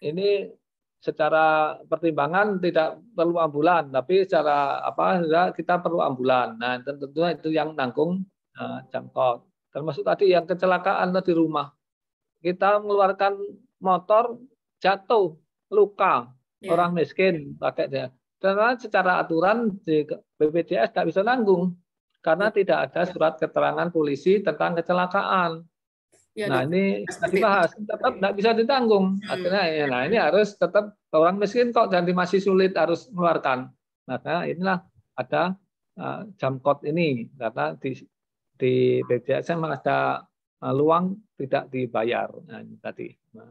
Ini secara pertimbangan tidak perlu ambulan, tapi secara apa kita perlu ambulan. Nah, tentunya itu yang nanggung Jamkot. Termasuk tadi yang kecelakaan di rumah. Kita mengeluarkan motor jatuh, luka, orang miskin pakai dia. Karena secara aturan di BPJS tidak bisa nanggung karena tidak ada surat keterangan polisi tentang kecelakaan. Ya, nah, ini dibahas, tetap tidak bisa ditanggung. Akhirnya, nah ini harus tetap orang miskin kok jadi masih sulit harus mengeluarkan. Maka inilah ada Jamkot ini karena di BPJS memang ada luang tidak dibayar. Nah, ini tadi. Nah.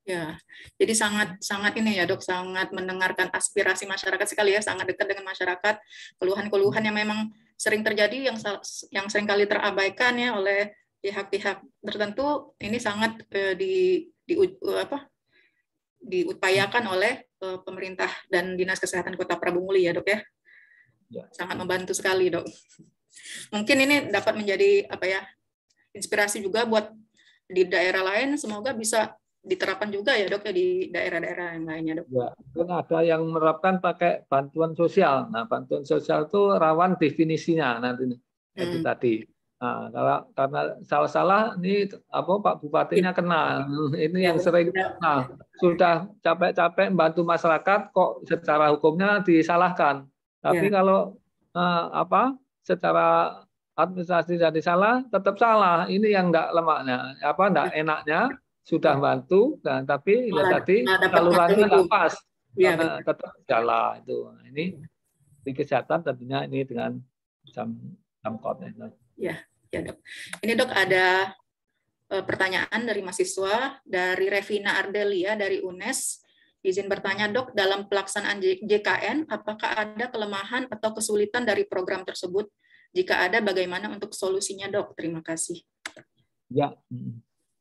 Ya, jadi sangat ini ya Dok, sangat mendengarkan aspirasi masyarakat sekali ya, sangat dekat dengan masyarakat. Keluhan-keluhan yang memang sering terjadi yang seringkali terabaikan ya oleh pihak-pihak tertentu, ini sangat diupayakan oleh pemerintah dan Dinas Kesehatan Kota Prabu Muli ya Dok ya. Sangat membantu sekali Dok. Mungkin ini dapat menjadi inspirasi juga buat di daerah lain, semoga bisa diterapkan juga ya Dok ya di daerah-daerah yang lainnya Dok. Ya, kan ada yang menerapkan pakai bantuan sosial. Nah, bantuan sosial itu rawan definisinya nanti itu tadi. Nah, karena salah-salah ini Pak Bupatinya kena. Ini yang sering sudah capek-capek membantu masyarakat kok secara hukumnya disalahkan. Tapi kalau secara administrasi jadi salah, tetap salah. Ini yang enggak lemaknya, enggak enaknya sudah bantu, dan tapi ya tadi salurannya nggak pas, karena tetap salah itu. Nah, ini di kesehatan tentunya ini dengan jam code. Ya, ya dok. Ini dok ada pertanyaan dari mahasiswa dari Revina Ardelia dari UNES. Izin bertanya dok, dalam pelaksanaan JKN, apakah ada kelemahan atau kesulitan dari program tersebut? Jika ada, bagaimana untuk solusinya dok? Terima kasih. Ya,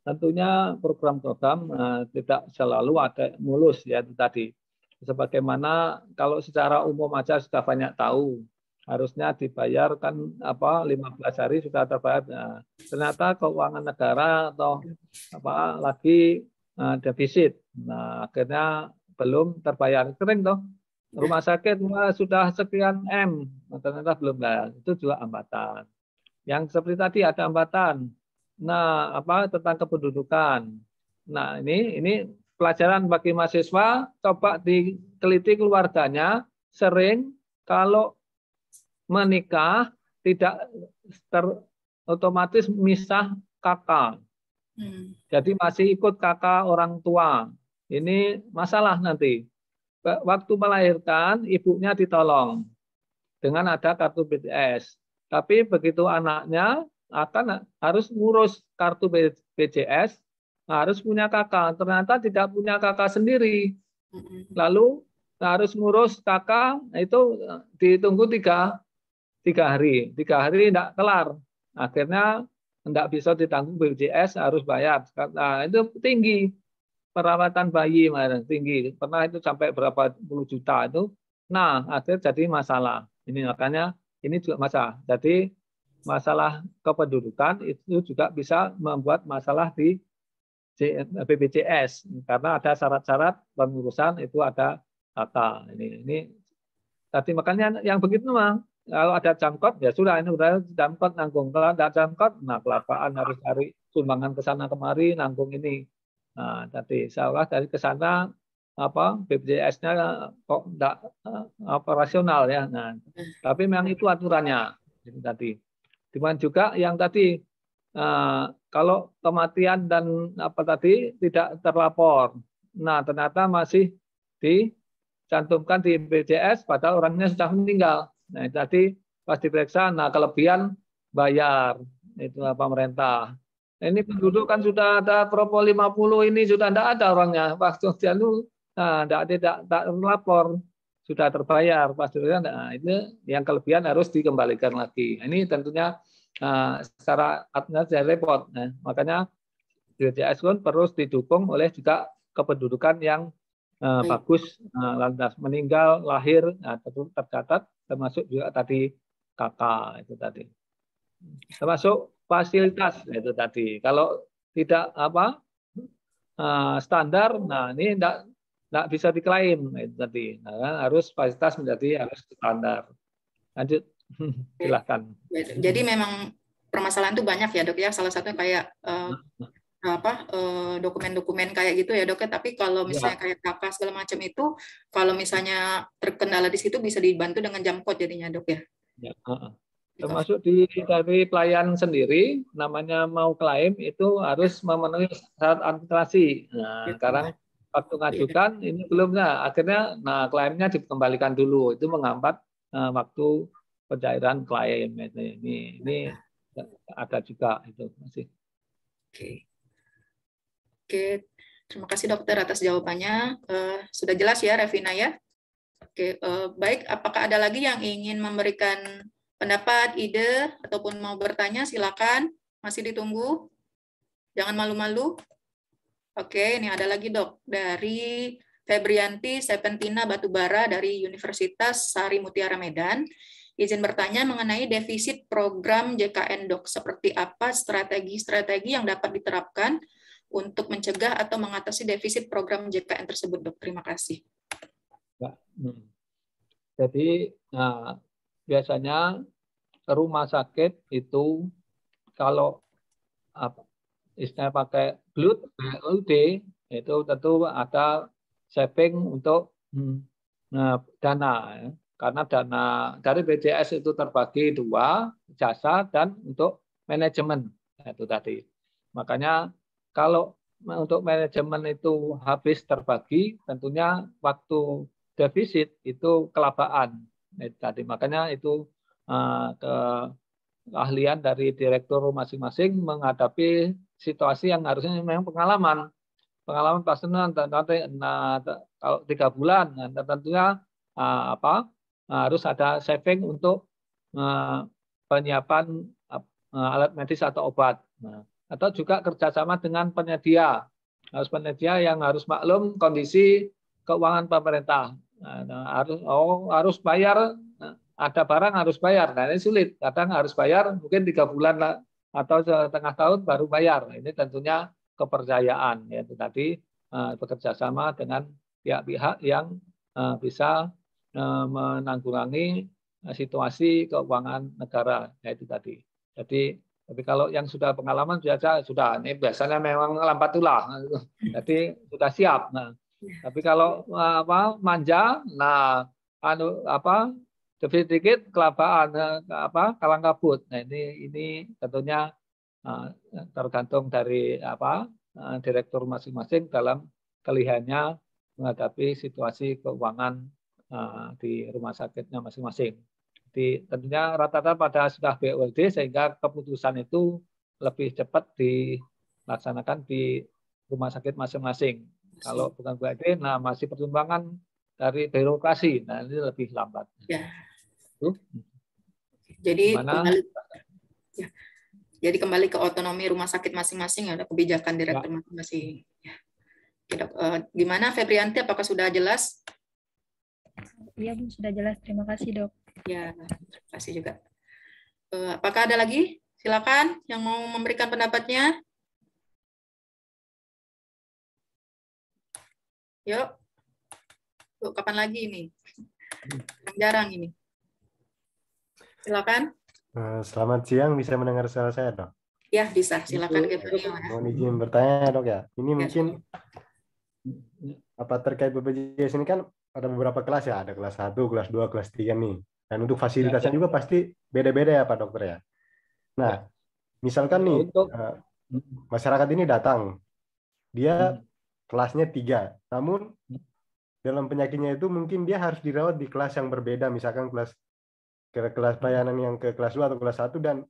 tentunya program-program tidak selalu ada mulus ya itu tadi. Sebagaimana kalau secara umum aja sudah banyak tahu, harusnya dibayar kan 15 hari sudah terbayar. Nah, ternyata keuangan negara atau lagi defisit. Nah, akhirnya belum terbayar. Kering toh. Rumah sakit sudah sekian M, ternyata belum bayar. Itu juga hambatan. Yang seperti tadi ada hambatan. Nah, tentang kependudukan. Nah, ini pelajaran bagi mahasiswa, coba diteliti keluarganya, sering kalau menikah tidak otomatis misah kakak. Jadi masih ikut kakak orang tua. Ini masalah nanti. Waktu melahirkan, ibunya ditolong dengan ada kartu BPJS. Tapi begitu anaknya harus ngurus kartu BPJS, harus punya kakak. Ternyata tidak punya kakak sendiri. Lalu harus ngurus kakak, itu ditunggu tiga hari. 3 hari tidak kelar. Akhirnya tidak bisa ditanggung BPJS, harus bayar. Nah, itu tinggi. Perawatan bayi tinggi. Pernah itu sampai berapa puluh juta itu. Nah, akhirnya jadi masalah. Ini makanya ini juga masalah. Jadi masalah kependudukan itu juga bisa membuat masalah di BPJS karena ada syarat-syarat pengurusan itu ada data. Ini tadi makanya yang begitu mah kalau ada jangkot ya sudah ini udah jangkot nanggung. Kalau ada jangkot, nah kelapaan harus cari sumbangan ke sana kemari nanggung ini. Nah, tadi seolah dari ke sana BPJS-nya kok enggak operasional ya. Nah, tapi memang itu aturannya itu tadi. Cuman juga yang tadi kalau kematian dan tidak terlapor. Nah, ternyata masih dicantumkan di BPJS padahal orangnya sudah meninggal. Nah, tadi pas diperiksa, nah kelebihan bayar itu pemerintah. Ini penduduk kan sudah ada Propo 50 ini sudah tidak ada orangnya. Waktu lalu tidak melapor sudah terbayar pasti. Nah, itu yang kelebihan harus dikembalikan lagi. Ini tentunya secara administrasi repot. Nah, makanya BPJS pun terus didukung oleh juga kependudukan yang bagus, lantas meninggal, lahir, tercatat, termasuk juga tadi kakak itu tadi. Termasuk fasilitas itu tadi. Kalau tidak standar, nah ini tidak bisa diklaim itu tadi. Nah, harus fasilitas menjadi harus standar. Lanjut, silakan. Jadi memang permasalahan itu banyak ya dok ya. Salah satunya kayak dokumen-dokumen kayak gitu ya dok ya. Tapi kalau misalnya kayak kakak segala macam itu, kalau misalnya terkendala di situ bisa dibantu dengan jam code jadinya dok ya. Termasuk dari pelayan sendiri, namanya mau klaim itu harus memenuhi syarat administrasi. Nah, sekarang waktu ngajukan ini belum, akhirnya klaimnya dikembalikan dulu. Itu menghambat waktu pencairan klaim. Ini ada juga itu masih. Oke, terima kasih dokter atas jawabannya. Sudah jelas ya, Revina ya. Oke, baik. Apakah ada lagi yang ingin memberikan pendapat, ide, ataupun mau bertanya? Silakan. Masih ditunggu. Jangan malu-malu. Oke, ini ada lagi dok dari Febrianti Sepentina Batubara dari Universitas Sari Mutiara Medan. Izin bertanya mengenai defisit program JKN dok. Seperti apa strategi-strategi yang dapat diterapkan untuk mencegah atau mengatasi defisit program JKN tersebut dok? Terima kasih. Jadi biasanya rumah sakit itu kalau istilahnya pakai BLUD itu tentu ada saving untuk dana ya. Karena dana dari BPJS itu terbagi 2, jasa dan untuk manajemen itu tadi. Makanya kalau untuk manajemen itu habis terbagi, tentunya waktu defisit itu kelabaan. Itu tadi makanya itu keahlian dari direktur masing-masing menghadapi situasi yang harusnya memang pengalaman personal nanti kalau 3 bulan tentunya harus ada saving untuk penyiapan alat medis atau obat. Atau juga kerjasama dengan penyedia. Penyedia yang harus maklum kondisi keuangan pemerintah. Harus bayar, ada barang harus bayar. Nah, ini sulit. Kadang harus bayar mungkin 3 bulan atau setengah tahun baru bayar. Ini tentunya kepercayaan, yaitu tadi bekerja sama dengan pihak-pihak yang bisa menanggulangi situasi keuangan negara, yaitu tadi. Tapi kalau yang sudah pengalaman sudah ini biasanya memang lambat tulah, jadi sudah siap. Nah, tapi kalau manja, dikit kelabaan kalang kabut. Nah ini tentunya tergantung dari direktur masing-masing dalam kelihayannya menghadapi situasi keuangan di rumah sakitnya masing-masing. Jadi tentunya rata-rata pada sudah BULD sehingga keputusan itu lebih cepat dilaksanakan di rumah sakit masing-masing. Kalau bukan BULD, masih pertimbangan dari birokrasi, ini lebih lambat. Ya. Jadi kembali ke otonomi rumah sakit masing-masing, ada kebijakan direktur masing-masing. Gimana Febrianti, apakah sudah jelas? Iya Bu, sudah jelas. Terima kasih Dok. Ya, terima kasih juga. Apakah ada lagi? Silakan yang mau memberikan pendapatnya. Yuk. Kapan lagi ini? Jarang ini. Silakan. Selamat siang, bisa mendengar suara saya, Dok? Ya, bisa. Silakan. Mohon izin bertanya, Dok ya. Ini mungkin terkait BPJS ini kan ada beberapa kelas ya, ada kelas 1, kelas 2, kelas 3 nih. Dan untuk fasilitasnya juga pasti beda-beda ya Pak Dokter ya. Nah, misalkan nih masyarakat ini datang, dia kelasnya 3, namun dalam penyakitnya itu mungkin dia harus dirawat di kelas yang berbeda, misalkan kelas pelayanan yang ke kelas 2 atau kelas 1, dan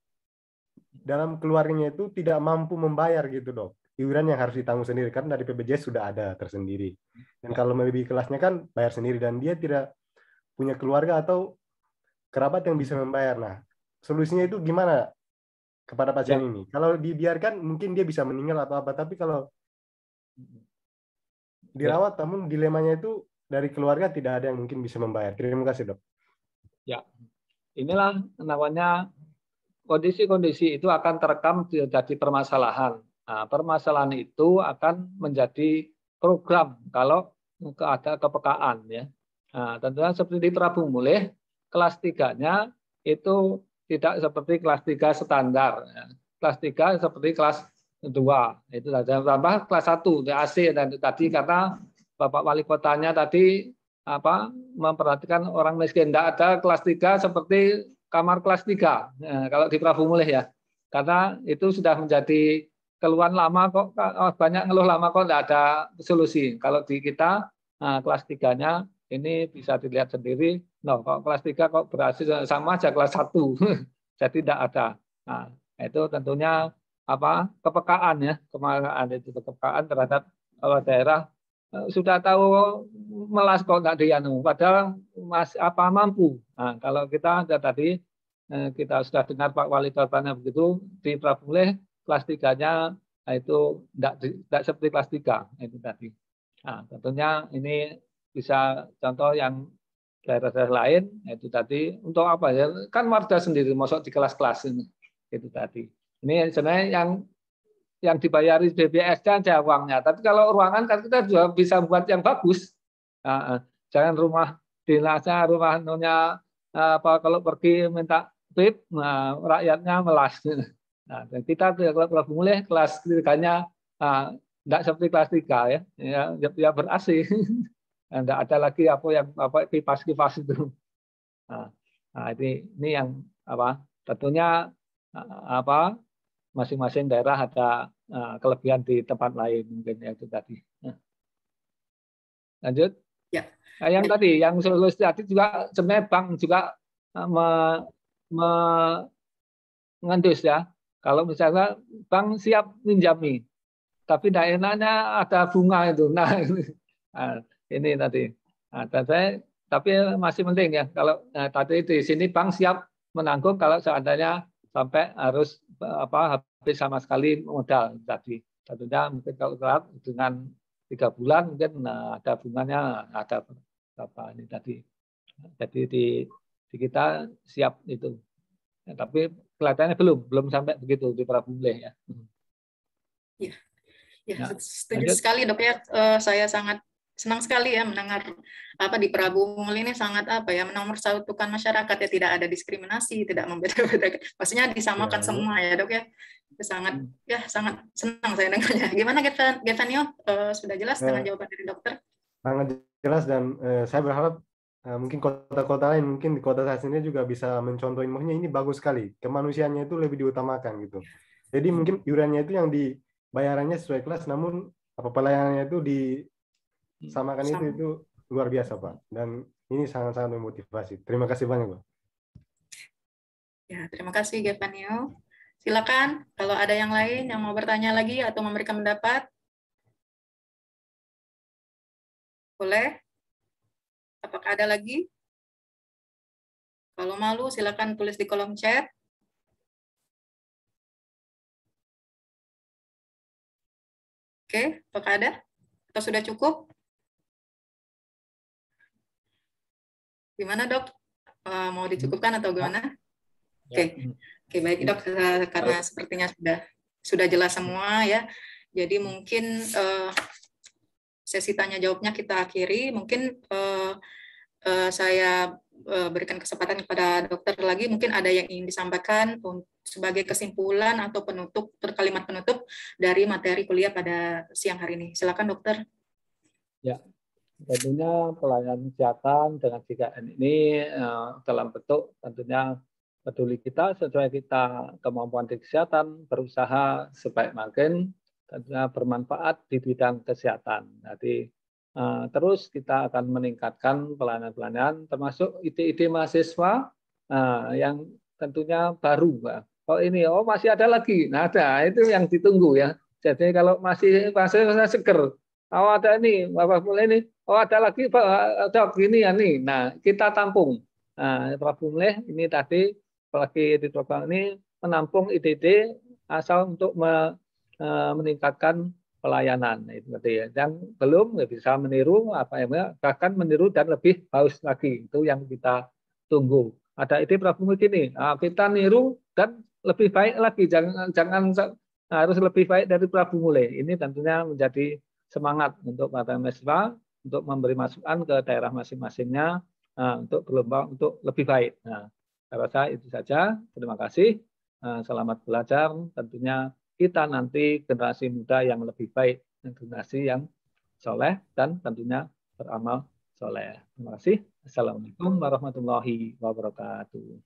dalam keluarganya itu tidak mampu membayar gitu Dok. Iuran yang harus ditanggung sendiri, karena dari BPJS sudah ada tersendiri. Dan kalau melebihi kelasnya kan bayar sendiri, dan dia tidak punya keluarga atau kerabat yang bisa membayar. Nah, solusinya itu gimana kepada pasien ini? Kalau dibiarkan mungkin dia bisa meninggal atau apa, tapi kalau dirawat, namun dilemanya itu dari keluarga tidak ada yang mungkin bisa membayar. Terima kasih, Dok. Ya, inilah namanya kondisi-kondisi itu akan terekam jadi permasalahan. Nah, permasalahan itu akan menjadi program kalau ada kepekaan ya. Nah, tentunya seperti di Terapung Mulih, kelas 3-nya itu tidak seperti kelas 3 standar. Kelas 3 seperti kelas 2. Itu saja. Tambah kelas 1 AC dan tadi karena Bapak Wali Kotanya tadi memperhatikan orang miskin. Tidak ada kelas 3 seperti kamar kelas 3. Nah, kalau di Terapung Mulih ya. Karena itu sudah menjadi keluhan lama kok, banyak ngeluh lama kok tidak ada solusi. Kalau di kita kelas 3-nya ini bisa dilihat sendiri, kok kelas 3 kok berhasil sama aja kelas 1. Jadi tidak ada. Nah, itu tentunya kepekaan ya, kepekaan terhadap daerah sudah tahu melas kok enggak dianu, padahal mampu. Nah, kalau kita tadi kita sudah dengar Pak Wali Kotanya begitu, di Terapung Mulih kelas 3-nya itu tidak seperti kelas 3 itu tadi. Nah, tentunya ini bisa contoh yang daerah-daerah lain itu tadi untuk apa ya, kan warga sendiri masuk di kelas-kelas ini itu tadi. Ini sebenarnya yang dibayari BPJS aja uangnya, tapi kalau ruangan kan kita juga bisa buat yang bagus. Jangan rumah dinasnya, rumah nunya kalau pergi minta PIP, rakyatnya melas. Nah, dan kita kalau mulai kelas 3-nya tidak seperti kelas 3 ya ber-AC. Tidak ada lagi kipas-kipas itu. Nah, ini yang tentunya masing-masing daerah ada kelebihan di tempat lain mungkin ya itu tadi. Lanjut. Ya, Yang tadi, yang solusi tadi juga sebenarnya bank juga mengendus ya. Kalau misalnya bank siap minjami, tapi tidak enaknya ada bunga itu. Nah, ini tadi. Nah, tapi masih penting ya. Kalau tadi di sini bank siap menanggung kalau seandainya sampai harus habis sama sekali modal tadi. Tentunya mungkin kalau telat dengan 3 bulan mungkin ada bunganya ada apa ini tadi. Jadi di kita siap itu. Ya, tapi kelihatannya belum sampai begitu di Prabumleh ya. Ya, setuju sekali Dok ya. Saya sangat senang sekali ya mendengar di Prabumleh ini sangat menomorsatukan masyarakat ya, tidak ada diskriminasi, tidak membeda-bedakan. Maksudnya disamakan semua ya Dok ya. Sangat senang saya dengarnya. Gimana Gevanio? Sudah jelas dengan jawaban dari dokter? Sangat jelas, dan saya berharap mungkin kota-kota lain, mungkin di kota saya sendiri juga bisa mencontoh ilmunya. Ini bagus sekali, kemanusiaannya itu lebih diutamakan gitu. Jadi mungkin iurannya itu yang bayarannya sesuai kelas, namun pelayanannya itu disamakan. Itu luar biasa Pak, dan ini sangat-sangat memotivasi. Terima kasih banyak Pak. Ya, terima kasih Gevanio. Silakan kalau ada yang lain yang mau bertanya lagi atau memberikan pendapat. Boleh? Apakah ada lagi? Kalau malu silakan tulis di kolom chat. Oke, apakah ada? Atau sudah cukup? Gimana Dok? Mau dicukupkan atau gimana? Oke, baik Dok, karena sepertinya sudah jelas semua ya. Jadi mungkin sesi tanya jawabnya kita akhiri. Mungkin saya berikan kesempatan kepada dokter lagi. Mungkin ada yang ingin disampaikan sebagai kesimpulan atau kalimat penutup dari materi kuliah pada siang hari ini. Silakan dokter. Ya, tentunya pelayanan kesehatan dengan 3M ini dalam bentuk tentunya peduli kita sesuai kita kemampuan di kesehatan, berusaha sebaik mungkin, tentunya bermanfaat di bidang kesehatan. Jadi terus kita akan meningkatkan pelayanan-pelayanan, termasuk ide-ide mahasiswa yang tentunya baru, Pak. Masih ada lagi. Nah, itu yang ditunggu ya. Jadi kalau masih seger, ada ini, Bapak mulai ini, ada lagi Pak, ada gini ya nih. Nah, kita tampung. Nah, Prabumleh ini tadi apalagi di program ini menampung ide-ide asal untuk meningkatkan pelayanan itu ya. Yang belum bisa meniru bahkan meniru dan lebih bagus lagi, itu yang kita tunggu. Ada ide Prabumleh gini, kita niru dan lebih baik lagi, jangan harus lebih baik dari Prabumleh. Ini tentunya menjadi semangat untuk para mahasiswa untuk memberi masukan ke daerah masing-masingnya untuk berlomba untuk lebih baik. Nah, saya rasa itu saja. Terima kasih. Selamat belajar. Tentunya kita nanti generasi muda yang lebih baik, generasi yang soleh dan tentunya beramal soleh. Terima kasih. Assalamualaikum warahmatullahi wabarakatuh.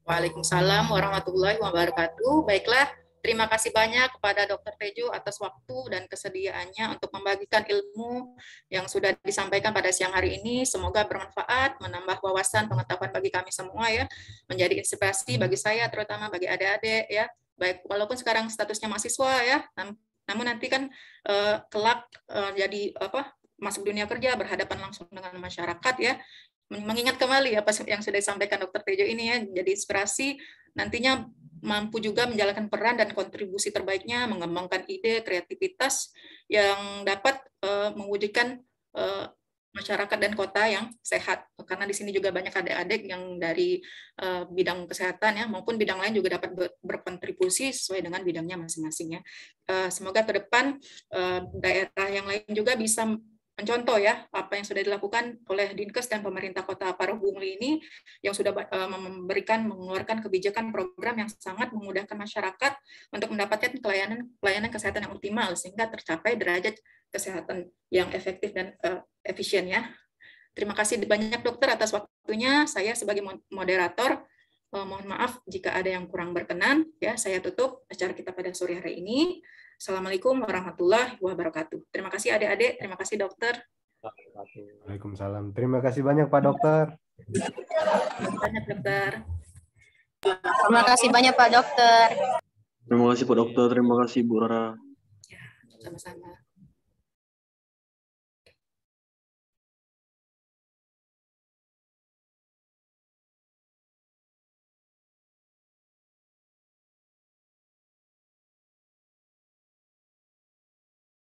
Waalaikumsalam warahmatullahi wabarakatuh. Baiklah, terima kasih banyak kepada Dr. Tejo atas waktu dan kesediaannya untuk membagikan ilmu yang sudah disampaikan pada siang hari ini. Semoga bermanfaat, menambah wawasan pengetahuan bagi kami semua ya, menjadi inspirasi bagi saya, terutama bagi adik-adik ya. Baik, walaupun sekarang statusnya mahasiswa ya, namun nanti kan kelak jadi masuk dunia kerja, berhadapan langsung dengan masyarakat ya. Mengingat kembali apa yang sudah disampaikan Dr. Tejo ini ya, jadi inspirasi nantinya mampu juga menjalankan peran dan kontribusi terbaiknya, mengembangkan ide, kreativitas yang dapat mewujudkan masyarakat dan kota yang sehat. Karena di sini juga banyak adik-adik yang dari bidang kesehatan ya, maupun bidang lain juga dapat berkontribusi sesuai dengan bidangnya masing-masing ya. Semoga ke depan daerah yang lain juga bisa mencontoh ya apa yang sudah dilakukan oleh Dinkes dan pemerintah Kota Prabumleh ini yang sudah mengeluarkan kebijakan program yang sangat memudahkan masyarakat untuk mendapatkan pelayanan kesehatan yang optimal sehingga tercapai derajat kesehatan yang efektif dan efisien ya. Terima kasih banyak dokter atas waktunya. Saya sebagai moderator mohon maaf jika ada yang kurang berkenan ya. Saya tutup acara kita pada sore hari ini. Assalamualaikum warahmatullahi wabarakatuh. Terima kasih adik-adik, terima kasih dokter. Waalaikumsalam. Terima kasih banyak Pak Dokter. Banyak dokter. Terima kasih banyak Pak Dokter. Terima kasih Pak Dokter, terima kasih Bu Rara. Ya, sama-sama.